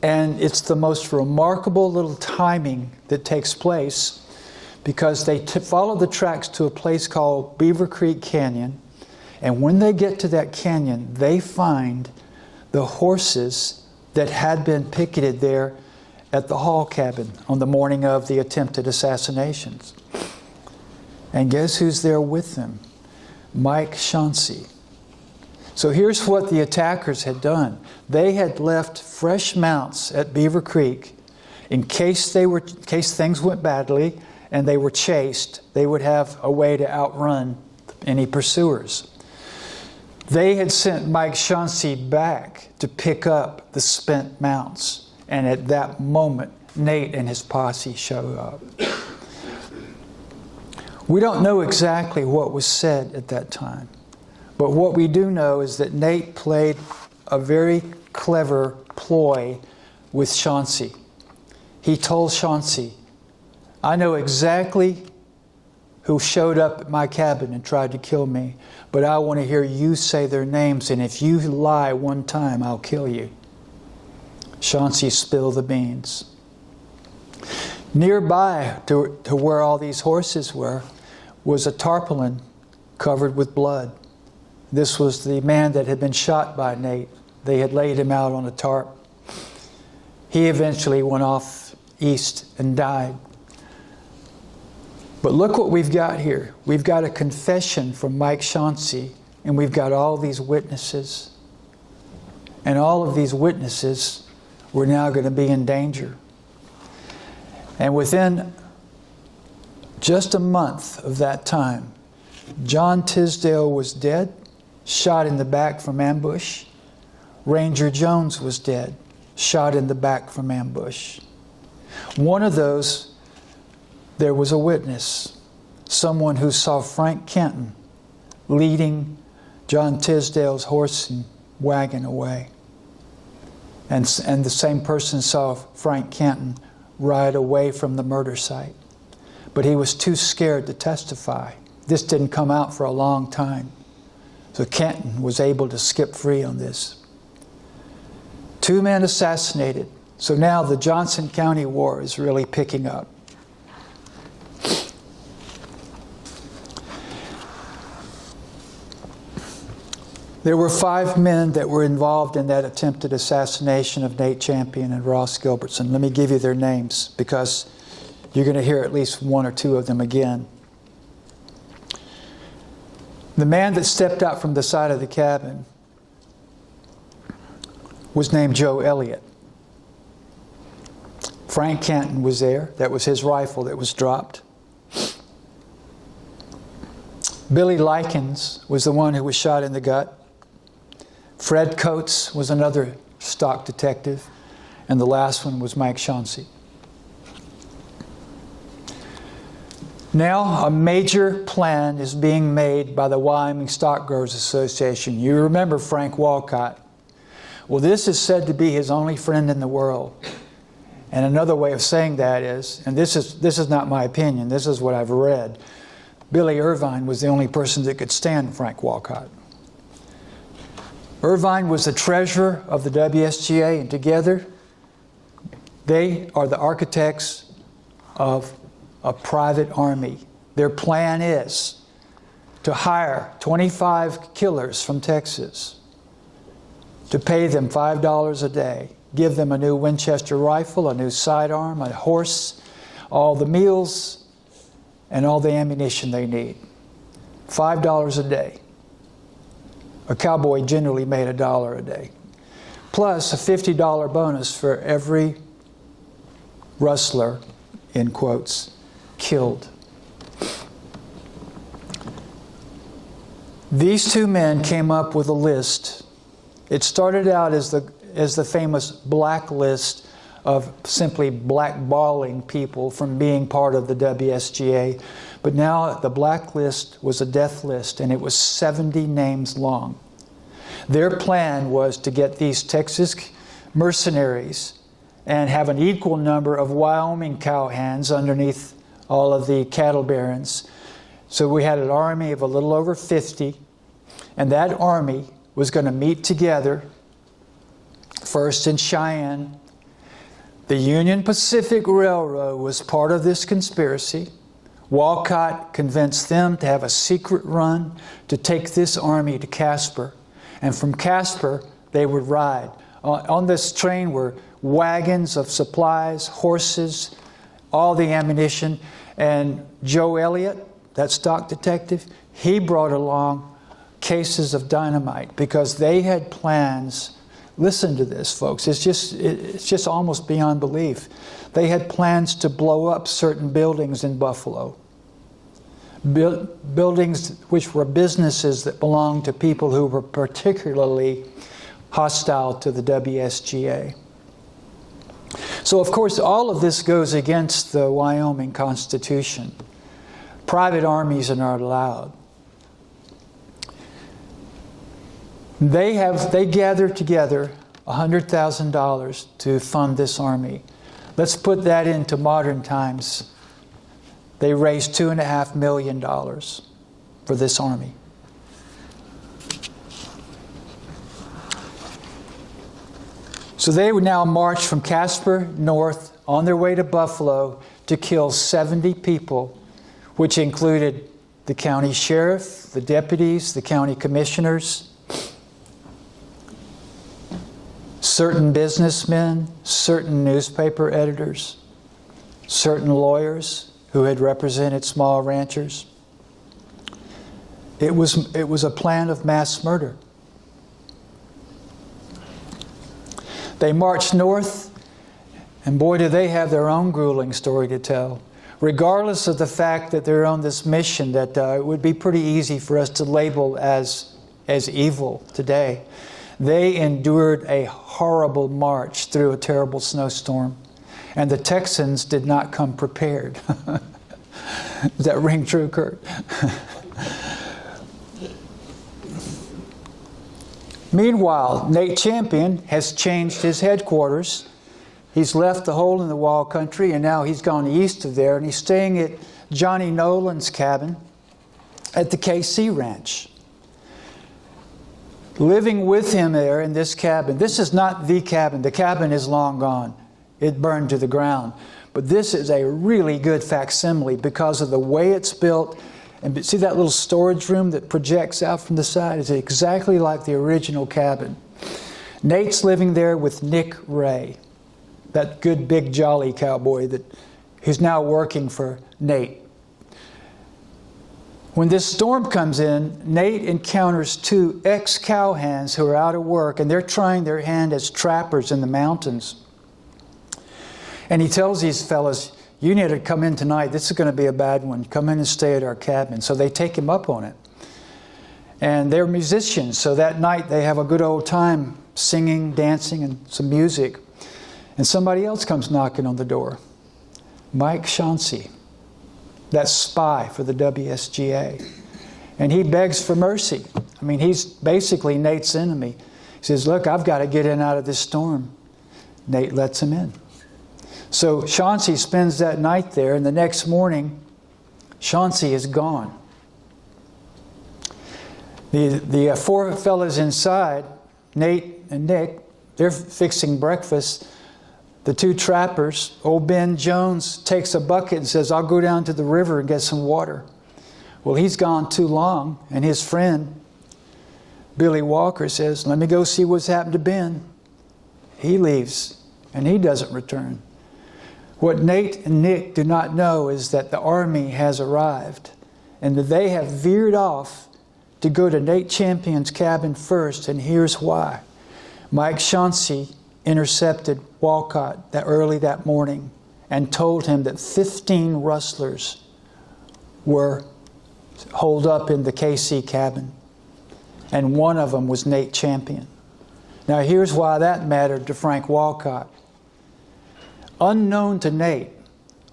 And it's the most remarkable little timing that takes place, because they follow the tracks to a place called Beaver Creek Canyon. And when they get to that canyon, they find the horses that had been picketed there at the Hall cabin on the morning of the attempted assassinations. And guess who's there with them? Mike Chauncey. So here's what the attackers had done. They had left fresh mounts at Beaver Creek in case things went badly and they were chased. They would have a way to outrun any pursuers. They had sent Mike Chauncey back to pick up the spent mounts. And at that moment, Nate and his posse showed up. We don't know exactly what was said at that time. But what we do know is that Nate played a very clever ploy with Chauncey. He told Chauncey, I know exactly who showed up at my cabin and tried to kill me, but I want to hear you say their names, and if you lie one time, I'll kill you. Chauncey spilled the beans. Nearby to where all these horses were was a tarpaulin covered with blood. This was the man that had been shot by Nate. They had laid him out on a tarp. He eventually went off east and died. But look what we've got here. We've got a confession from Mike Chauncey, and we've got all these witnesses. And all of these witnesses were now going to be in danger. And within just a month of that time, John Tisdale was dead, shot in the back from ambush. Ranger Jones was dead, shot in the back from ambush. One of those, there was a witness, someone who saw Frank Canton leading John Tisdale's horse and wagon away. And the same person saw Frank Canton ride away from the murder site. But he was too scared to testify. This didn't come out for a long time. So Canton was able to skip free on this. 2 men assassinated. So now the Johnson County War is really picking up. There were 5 men that were involved in that attempted assassination of Nate Champion and Ross Gilbertson. Let me give you their names because you're going to hear at least 1 or 2 of them again. The man that stepped out from the side of the cabin was named Joe Elliott. Frank Canton was there. That was his rifle that was dropped. Billy Likens was the one who was shot in the gut. Fred Coates was another stock detective. And the last one was Mike Chauncey. Now, a major plan is being made by the Wyoming Stock Growers Association. You remember Frank Wolcott. Well, this is said to be his only friend in the world. And another way of saying that is, and this is not my opinion, this is what I've read, Billy Irvine was the only person that could stand Frank Wolcott. Irvine was the treasurer of the WSGA, and together they are the architects of a private army. Their plan is to hire 25 killers from Texas, to pay them $5 a day, give them a new Winchester rifle, a new sidearm, a horse, all the meals, and all the ammunition they need. $5 a day. A cowboy generally made $1 a day. Plus a $50 bonus for every rustler, in quotes, killed. These 2 men came up with a list. It started out as the famous blacklist of simply blackballing people from being part of the WSGA. But now the blacklist was a death list, and it was 70 names long. Their plan was to get these Texas mercenaries and have an equal number of Wyoming cowhands underneath all of the cattle barons. So we had an army of a little over 50, and that army was going to meet together first in Cheyenne. The Union Pacific Railroad was part of this conspiracy. Wolcott convinced them to have a secret run to take this army to Casper. And from Casper, they would ride. On this train were wagons of supplies, horses, all the ammunition. And Joe Elliott, that stock detective, he brought along cases of dynamite because they had plans. Listen to this, folks. It's just almost beyond belief. They had plans to blow up certain buildings in Buffalo. buildings which were businesses that belonged to people who were particularly hostile to the WSGA. So, of course, all of this goes against the Wyoming Constitution. Private armies are not allowed. They gathered together $100,000 to fund this army. Let's put that into modern times. They raised $2.5 million for this army. So they would now march from Casper north on their way to Buffalo to kill 70 people, which included the county sheriff, the deputies, the county commissioners, certain businessmen, certain newspaper editors, certain lawyers who had represented small ranchers. It was a plan of mass murder. They marched north, and boy, do they have their own grueling story to tell. Regardless of the fact that they're on this mission that it would be pretty easy for us to label as evil today, they endured a horrible march through a terrible snowstorm, and the Texans did not come prepared. Does that ring true, Kurt? Meanwhile, Nate Champion has changed his headquarters. He's left the hole in the wall country, and now he's gone east of there, and he's staying at Johnny Nolan's cabin at the KC Ranch. Living with him there in this cabin. This is not the cabin. The cabin is long gone. It burned to the ground. But this is a really good facsimile because of the way it's built. And see that little storage room that projects out from the side? It's exactly like the original cabin. Nate's living there with Nick Ray, that good big jolly cowboy who's now working for Nate. When this storm comes in, Nate encounters two ex-cowhands who are out of work, and they're trying their hand as trappers in the mountains. And he tells these fellas, "You need to come in tonight. This is going to be a bad one. Come in and stay at our cabin." So they take him up on it. And they're musicians, so that night they have a good old time singing, dancing, and some music. And somebody else comes knocking on the door. Mike Chauncey, that spy for the WSGA. And he begs for mercy. I mean, he's basically Nate's enemy. He says, "Look, I've got to get in out of this storm." Nate lets him in. So Chauncey spends that night there, and the next morning, Chauncey is gone. The four fellas inside, Nate and Nick, they're fixing breakfast. The two trappers, old Ben Jones takes a bucket and says, "I'll go down to the river and get some water." Well, he's gone too long, and his friend, Billy Walker, says, "Let me go see what's happened to Ben." He leaves, and he doesn't return. What Nate and Nick do not know is that the army has arrived and that they have veered off to go to Nate Champion's cabin first, and here's why. Mike Chauncey intercepted Wolcott early that morning and told him that 15 rustlers were holed up in the KC cabin, and one of them was Nate Champion. Now here's why that mattered to Frank Wolcott. Unknown to Nate,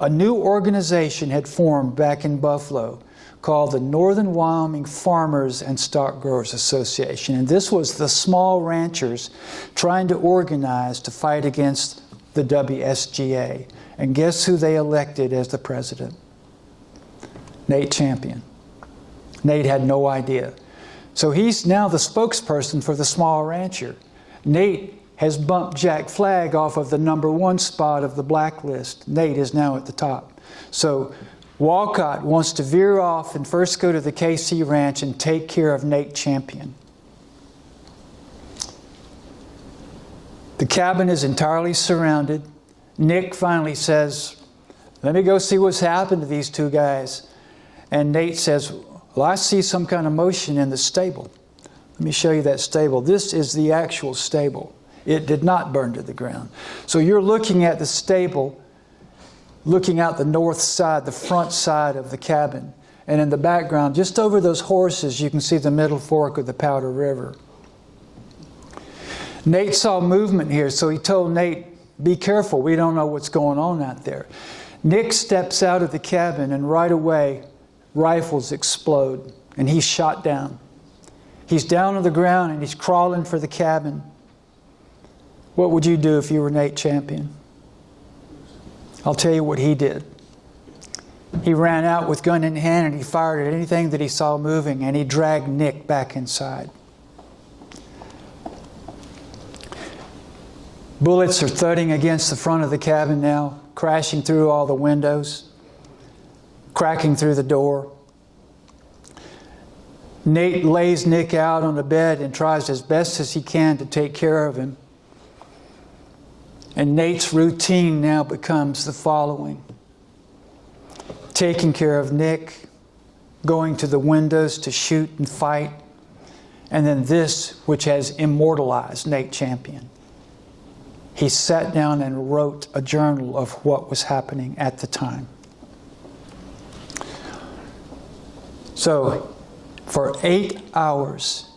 a new organization had formed back in Buffalo called the Northern Wyoming Farmers and Stock Growers Association. And this was the small ranchers trying to organize to fight against the WSGA. And guess who they elected as the president? Nate Champion. Nate had no idea. So he's now the spokesperson for the small rancher. Nate has bumped Jack Flagg off of the #1 spot of the blacklist. Nate is now at the top. So Wolcott wants to veer off and first go to the KC Ranch and take care of Nate Champion. The cabin is entirely surrounded. Nick finally says, "Let me go see what's happened to these two guys." And Nate says, "Well, I see some kind of motion in the stable." Let me show you that stable. This is the actual stable. It did not burn to the ground. So you're looking at the stable, looking out the north side, the front side of the cabin. And in the background, just over those horses, you can see the middle fork of the Powder River. Nate saw movement here, so he told Nate, be careful, we don't know what's going on out there. Nick steps out of the cabin, and right away, rifles explode, and he's shot down. He's down on the ground, and he's crawling for the cabin. What would you do if you were Nate Champion? I'll tell you what he did. He ran out with gun in hand, and he fired at anything that he saw moving, and he dragged Nick back inside. Bullets are thudding against the front of the cabin now, crashing through all the windows, cracking through the door. Nate lays Nick out on the bed and tries as best as he can to take care of him. And Nate's routine now becomes the following: taking care of Nick, going to the windows to shoot and fight, and then this, which has immortalized Nate Champion. He sat down and wrote a journal of what was happening at the time. So, for 8 hours,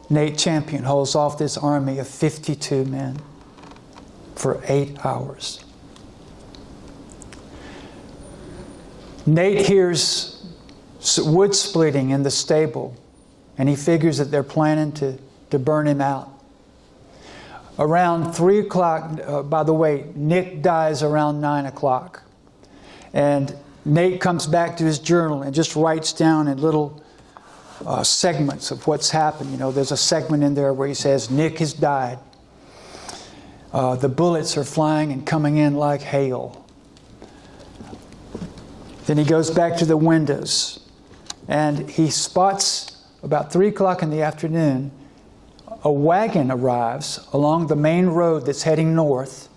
Nate Champion holds off this army of 52 men. For 8 hours. Nate hears wood splitting in the stable, and he figures that they're planning to burn him out. Around 3 o'clock, by the way, Nick dies around 9 o'clock. And Nate comes back to his journal and just writes down in little segments of what's happened. You know, there's a segment in there where he says, Nick has died. The bullets are flying and coming in like hail. Then he goes back to the windows, and he spots about 3 o'clock in the afternoon, a wagon arrives along the main road that's heading north,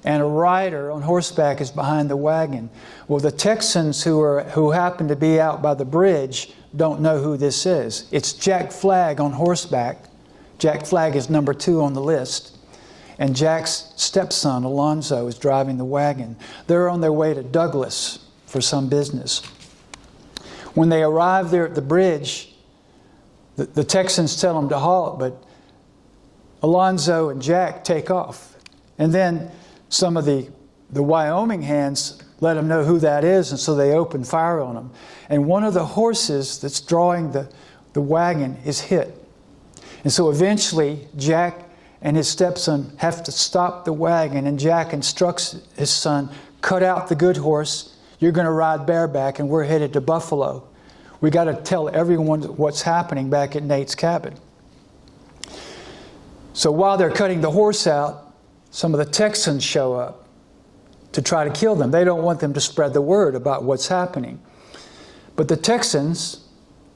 and a rider on horseback is behind the wagon. Well, the Texans who happen to be out by the bridge don't know who this is. It's Jack Flagg on horseback. Jack Flagg is number 2 on the list. And Jack's stepson, Alonzo, is driving the wagon. They're on their way to Douglas for some business. When they arrive there at the bridge, the Texans tell them to halt, but Alonzo and Jack take off. And then some of the Wyoming hands let them know who that is, and so they open fire on them. And one of the horses that's drawing the wagon is hit. And so eventually, Jack and his stepson have to stop the wagon, and Jack instructs his son, cut out the good horse, you're going to ride bareback, and we're headed to Buffalo. We got to tell everyone what's happening back at Nate's cabin. So while they're cutting the horse out, some of the Texans show up to try to kill them. They don't want them to spread the word about what's happening. But the Texans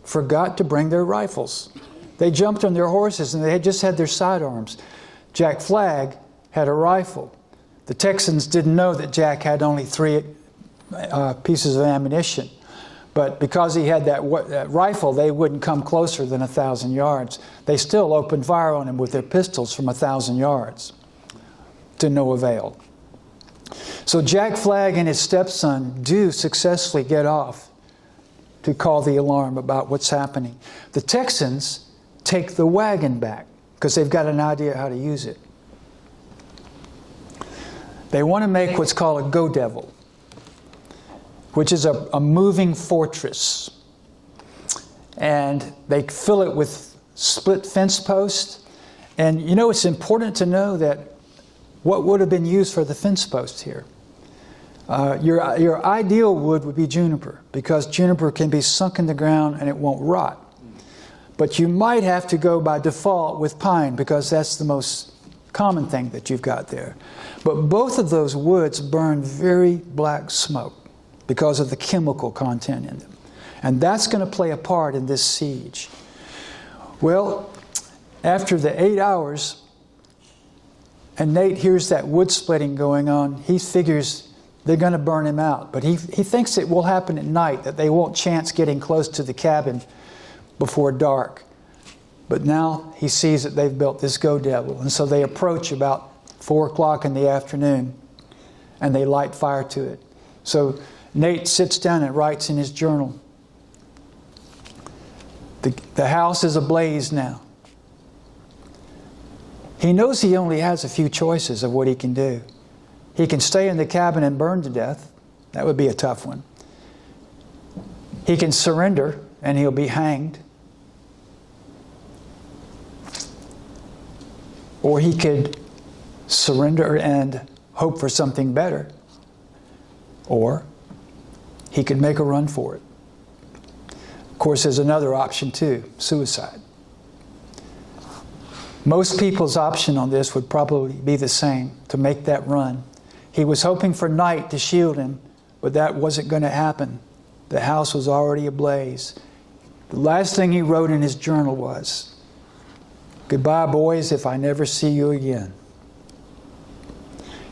forgot to bring their rifles. They jumped on their horses, and they had just had their sidearms. Jack Flagg had a rifle. The Texans didn't know that Jack had only 3 pieces of ammunition. But because he had that rifle, they wouldn't come closer than 1,000 yards. They still opened fire on him with their pistols from 1,000 yards, to no avail. So Jack Flagg and his stepson do successfully get off to call the alarm about what's happening. The Texans take the wagon back because they've got an idea how to use it. They want to make what's called a go devil, which is a moving fortress. And they fill it with split fence posts. And you know, it's important to know that what would have been used for the fence post here. Your ideal wood would be juniper, because juniper can be sunk in the ground and it won't rot. But you might have to go by default with pine, because that's the most common thing that you've got there. But both of those woods burn very black smoke because of the chemical content in them. And that's going to play a part in this siege. Well, after the 8 hours, and Nate hears that wood splitting going on, he figures they're going to burn him out. But he thinks it will happen at night, that they won't chance getting close to the cabin before dark. But now he sees that they've built this go devil. And so they approach about 4 o'clock in the afternoon, and they light fire to it. So Nate sits down and writes in his journal, The house is ablaze now. He knows he only has a few choices of what he can do. He can stay in the cabin and burn to death. That would be a tough one. He can surrender and he'll be hanged. Or he could surrender and hope for something better. Or he could make a run for it. Of course, there's another option too, suicide. Most people's option on this would probably be the same, to make that run. He was hoping for night to shield him, but that wasn't going to happen. The house was already ablaze. The last thing he wrote in his journal was, "Goodbye, boys, if I never see you again."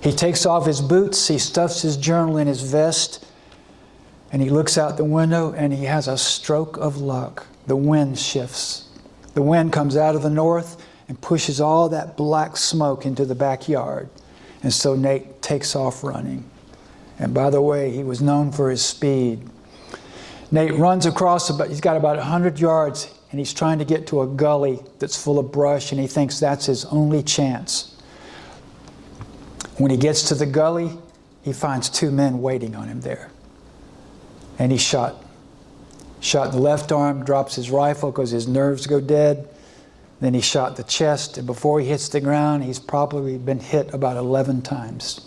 He takes off his boots, he stuffs his journal in his vest, and he looks out the window and he has a stroke of luck. The wind shifts. The wind comes out of the north and pushes all that black smoke into the backyard. And so Nate takes off running. And by the way, he was known for his speed. Nate runs across, he's got about 100 yards, and he's trying to get to a gully that's full of brush, and he thinks that's his only chance. When he gets to the gully, he finds two men waiting on him there. And he's shot. Shot in the left arm, drops his rifle because his nerves go dead. Then he shot the chest, and before he hits the ground, he's probably been hit about 11 times.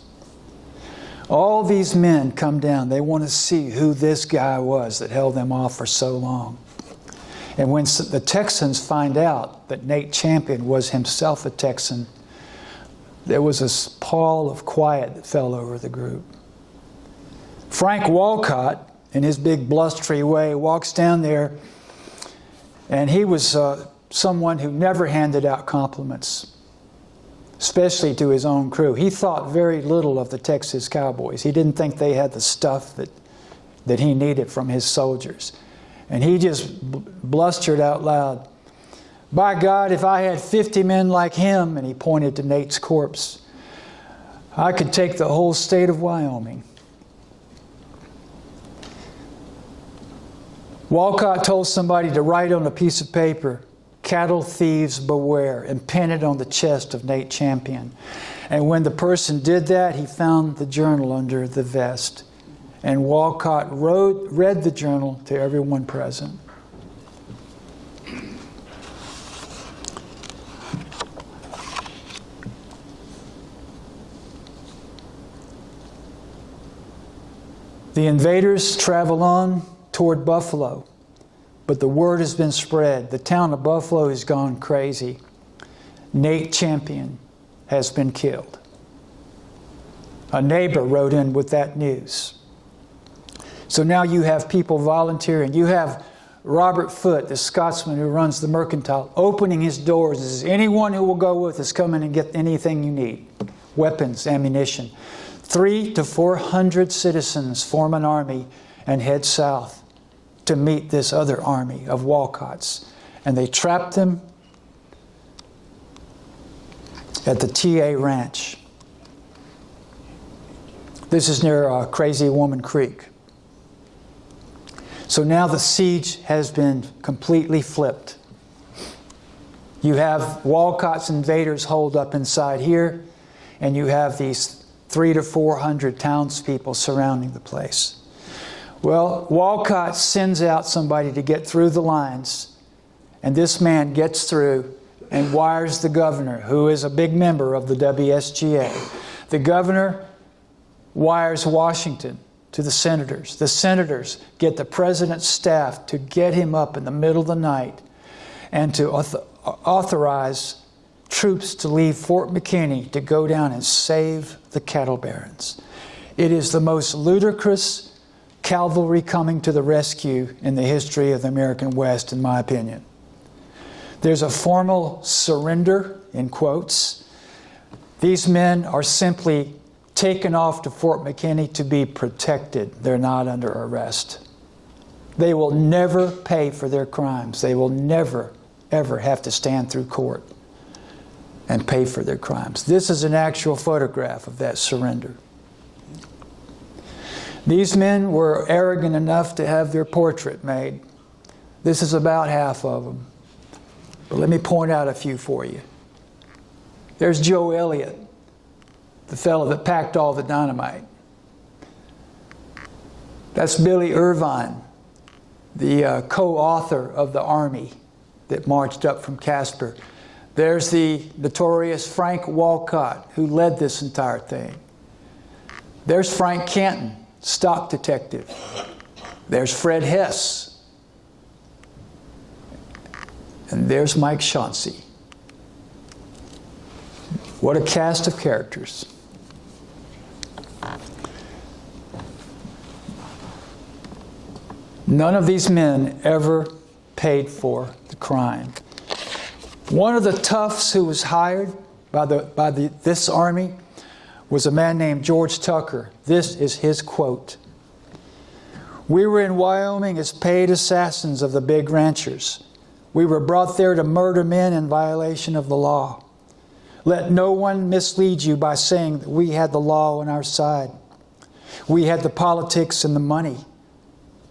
All these men come down. They want to see who this guy was that held them off for so long. And when the Texans find out that Nate Champion was himself a Texan, there was a pall of quiet that fell over the group. Frank Wolcott, in his big blustery way, walks down there, and he was someone who never handed out compliments, especially to his own crew. He thought very little of the Texas Cowboys. He didn't think they had the stuff that he needed from his soldiers. And he just blustered out loud, "By God, if I had 50 men like him," and he pointed to Nate's corpse, "I could take the whole state of Wyoming." Wolcott told somebody to write on a piece of paper, "Cattle thieves beware," and pin it on the chest of Nate Champion. And when the person did that, he found the journal under the vest. And Wolcott read the journal to everyone present. The invaders travel on toward Buffalo, but the word has been spread. The town of Buffalo has gone crazy. Nate Champion has been killed. A neighbor wrote in with that news. So now you have people volunteering. You have Robert Foote, the Scotsman who runs the mercantile, opening his doors and says, "Anyone who will go with us, come in and get anything you need. Weapons, ammunition." 300 to 400 citizens form an army and head south to meet this other army of Wolcott's. And they trap them at the TA Ranch. This is near Crazy Woman Creek. So now the siege has been completely flipped. You have Wolcott's invaders holed up inside here, and you have these 300 to 400 townspeople surrounding the place. Well, Wolcott sends out somebody to get through the lines, and this man gets through and wires the governor, who is a big member of the WSGA. The governor wires Washington to the senators. The senators get the president's staff to get him up in the middle of the night and to authorize troops to leave Fort McKinney to go down and save the cattle barons. It is the most ludicrous cavalry coming to the rescue in the history of the American West, in my opinion. There's a formal surrender, in quotes. These men are simply taken off to Fort McKinney to be protected. They're not under arrest. They will never pay for their crimes. They will never, ever have to stand through court and pay for their crimes. This is an actual photograph of that surrender. These men were arrogant enough to have their portrait made. This is about half of them. But let me point out a few for you. There's Joe Elliott, the fellow that packed all the dynamite. That's Billy Irvine, the co-author of the army that marched up from Casper. There's the notorious Frank Wolcott, who led this entire thing. There's Frank Canton, stock detective. There's Fred Hesse. And there's Mike Chauncey. What a cast of characters. None of these men ever paid for the crime. One of the toughs who was hired by this army was a man named George Tucker. This is his quote. "We were in Wyoming as paid assassins of the big ranchers. We were brought there to murder men in violation of the law. Let no one mislead you by saying that we had the law on our side. We had the politics and the money,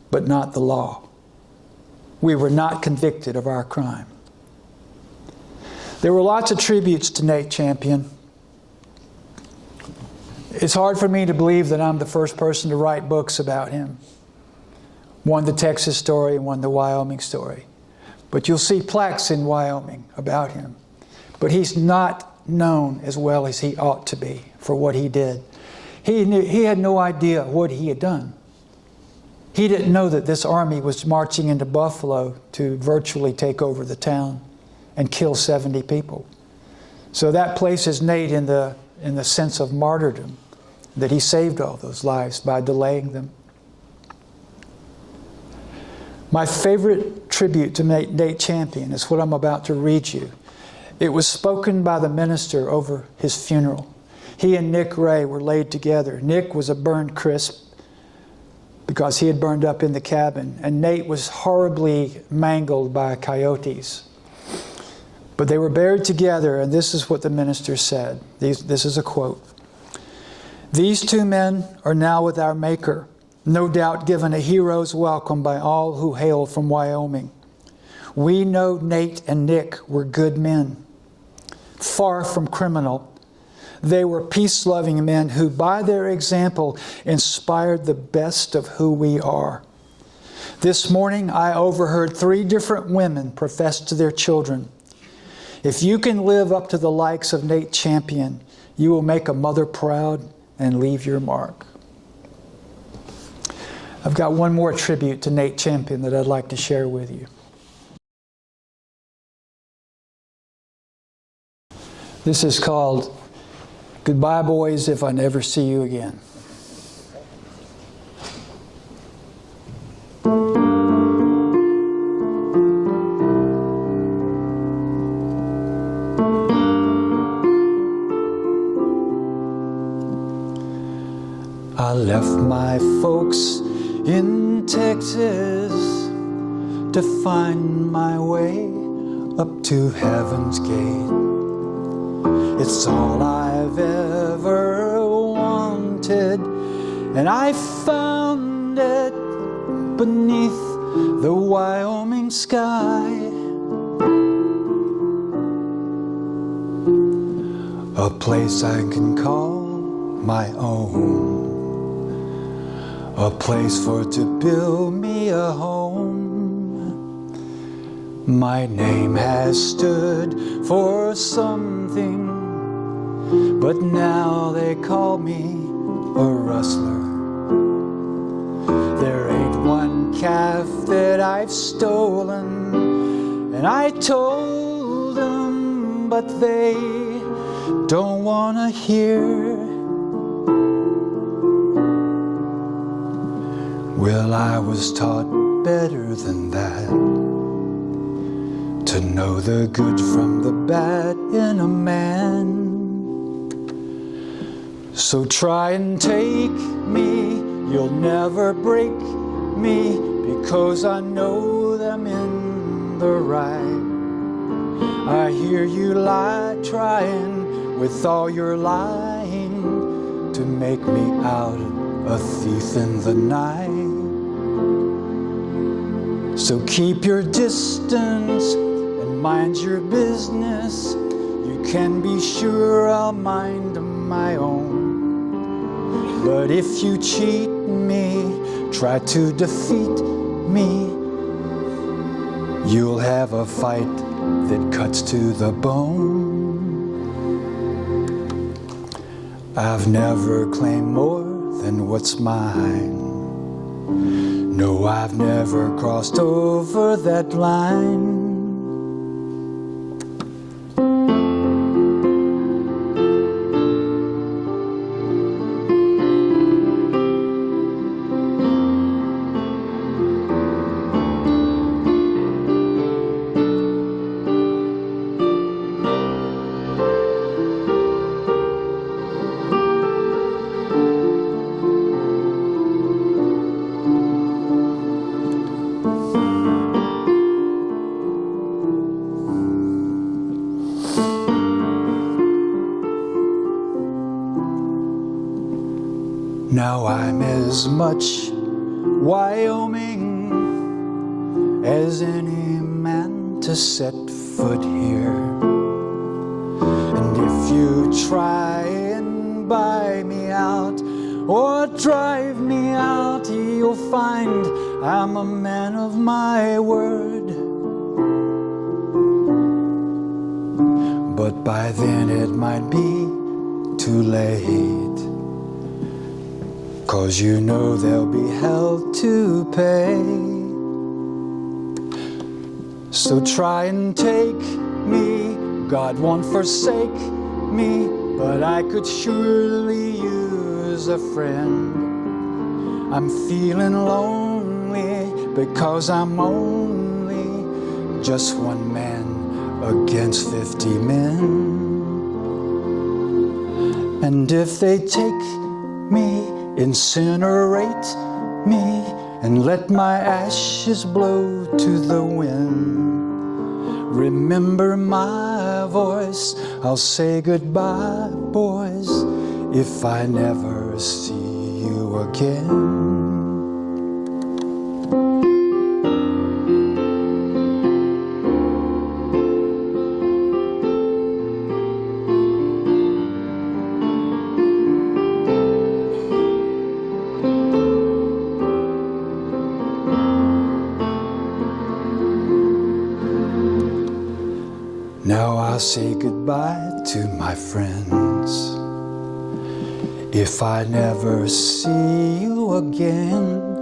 but not the law. We were not convicted of our crime." There were lots of tributes to Nate Champion. It's hard for me to believe that I'm the first person to write books about him. One, the Texas story, and one, the Wyoming story. But you'll see plaques in Wyoming about him. But he's not known as well as he ought to be for what he did. He had no idea what he had done. He didn't know that this army was marching into Buffalo to virtually take over the town and kill 70 people. So that places Nate in the sense of martyrdom, that he saved all those lives by delaying them. My favorite tribute to Nate Champion is what I'm about to read you. It was spoken by the minister over his funeral. He and Nick Ray were laid together. Nick was a burned crisp because he had burned up in the cabin, and Nate was horribly mangled by coyotes. But they were buried together, and this is what the minister said. This is a quote. "These two men are now with our Maker, no doubt given a hero's welcome by all who hail from Wyoming. We know Nate and Nick were good men, far from criminal. They were peace-loving men who, by their example, inspired the best of who we are. This morning, I overheard 3 different women profess to their children, 'If you can live up to the likes of Nate Champion, you will make a mother proud and leave your mark.'" I've got one more tribute to Nate Champion that I'd like to share with you. This is called "Goodbye, Boys, If I Never See You Again." I left my folks in Texas to find my way up to heaven's gate. It's all I've ever wanted, and I found it beneath the Wyoming sky. A place I can call my own. A place for to build me a home. My name has stood for something, but now they call me a rustler. There ain't one calf that I've stolen, and I told them, but they don't want to hear. Well, I was taught better than that, to know the good from the bad in a man. So try and take me, you'll never break me, because I know them in the right. I hear you lie, trying with all your lying to make me out a thief in the night. So keep your distance and mind your business. You can be sure I'll mind my own. But if you cheat me, try to defeat me, you'll have a fight that cuts to the bone. I've never claimed more than what's mine. No, I've never crossed over that line. Now I'm as much Wyoming as any man to set foot here. And if you try and buy me out or drive me out, you'll find I'm a man of my word. But by then it might be too late, 'cause you know there'll be hell to pay. So try and take me, God won't forsake me, but I could surely use a friend. I'm feeling lonely because I'm only just one man against 50 men. And if they take me, incinerate me, and let my ashes blow to the wind, remember my voice, I'll say goodbye, boys, if I never see you again. Now I'll say goodbye to my friends if I never see you again.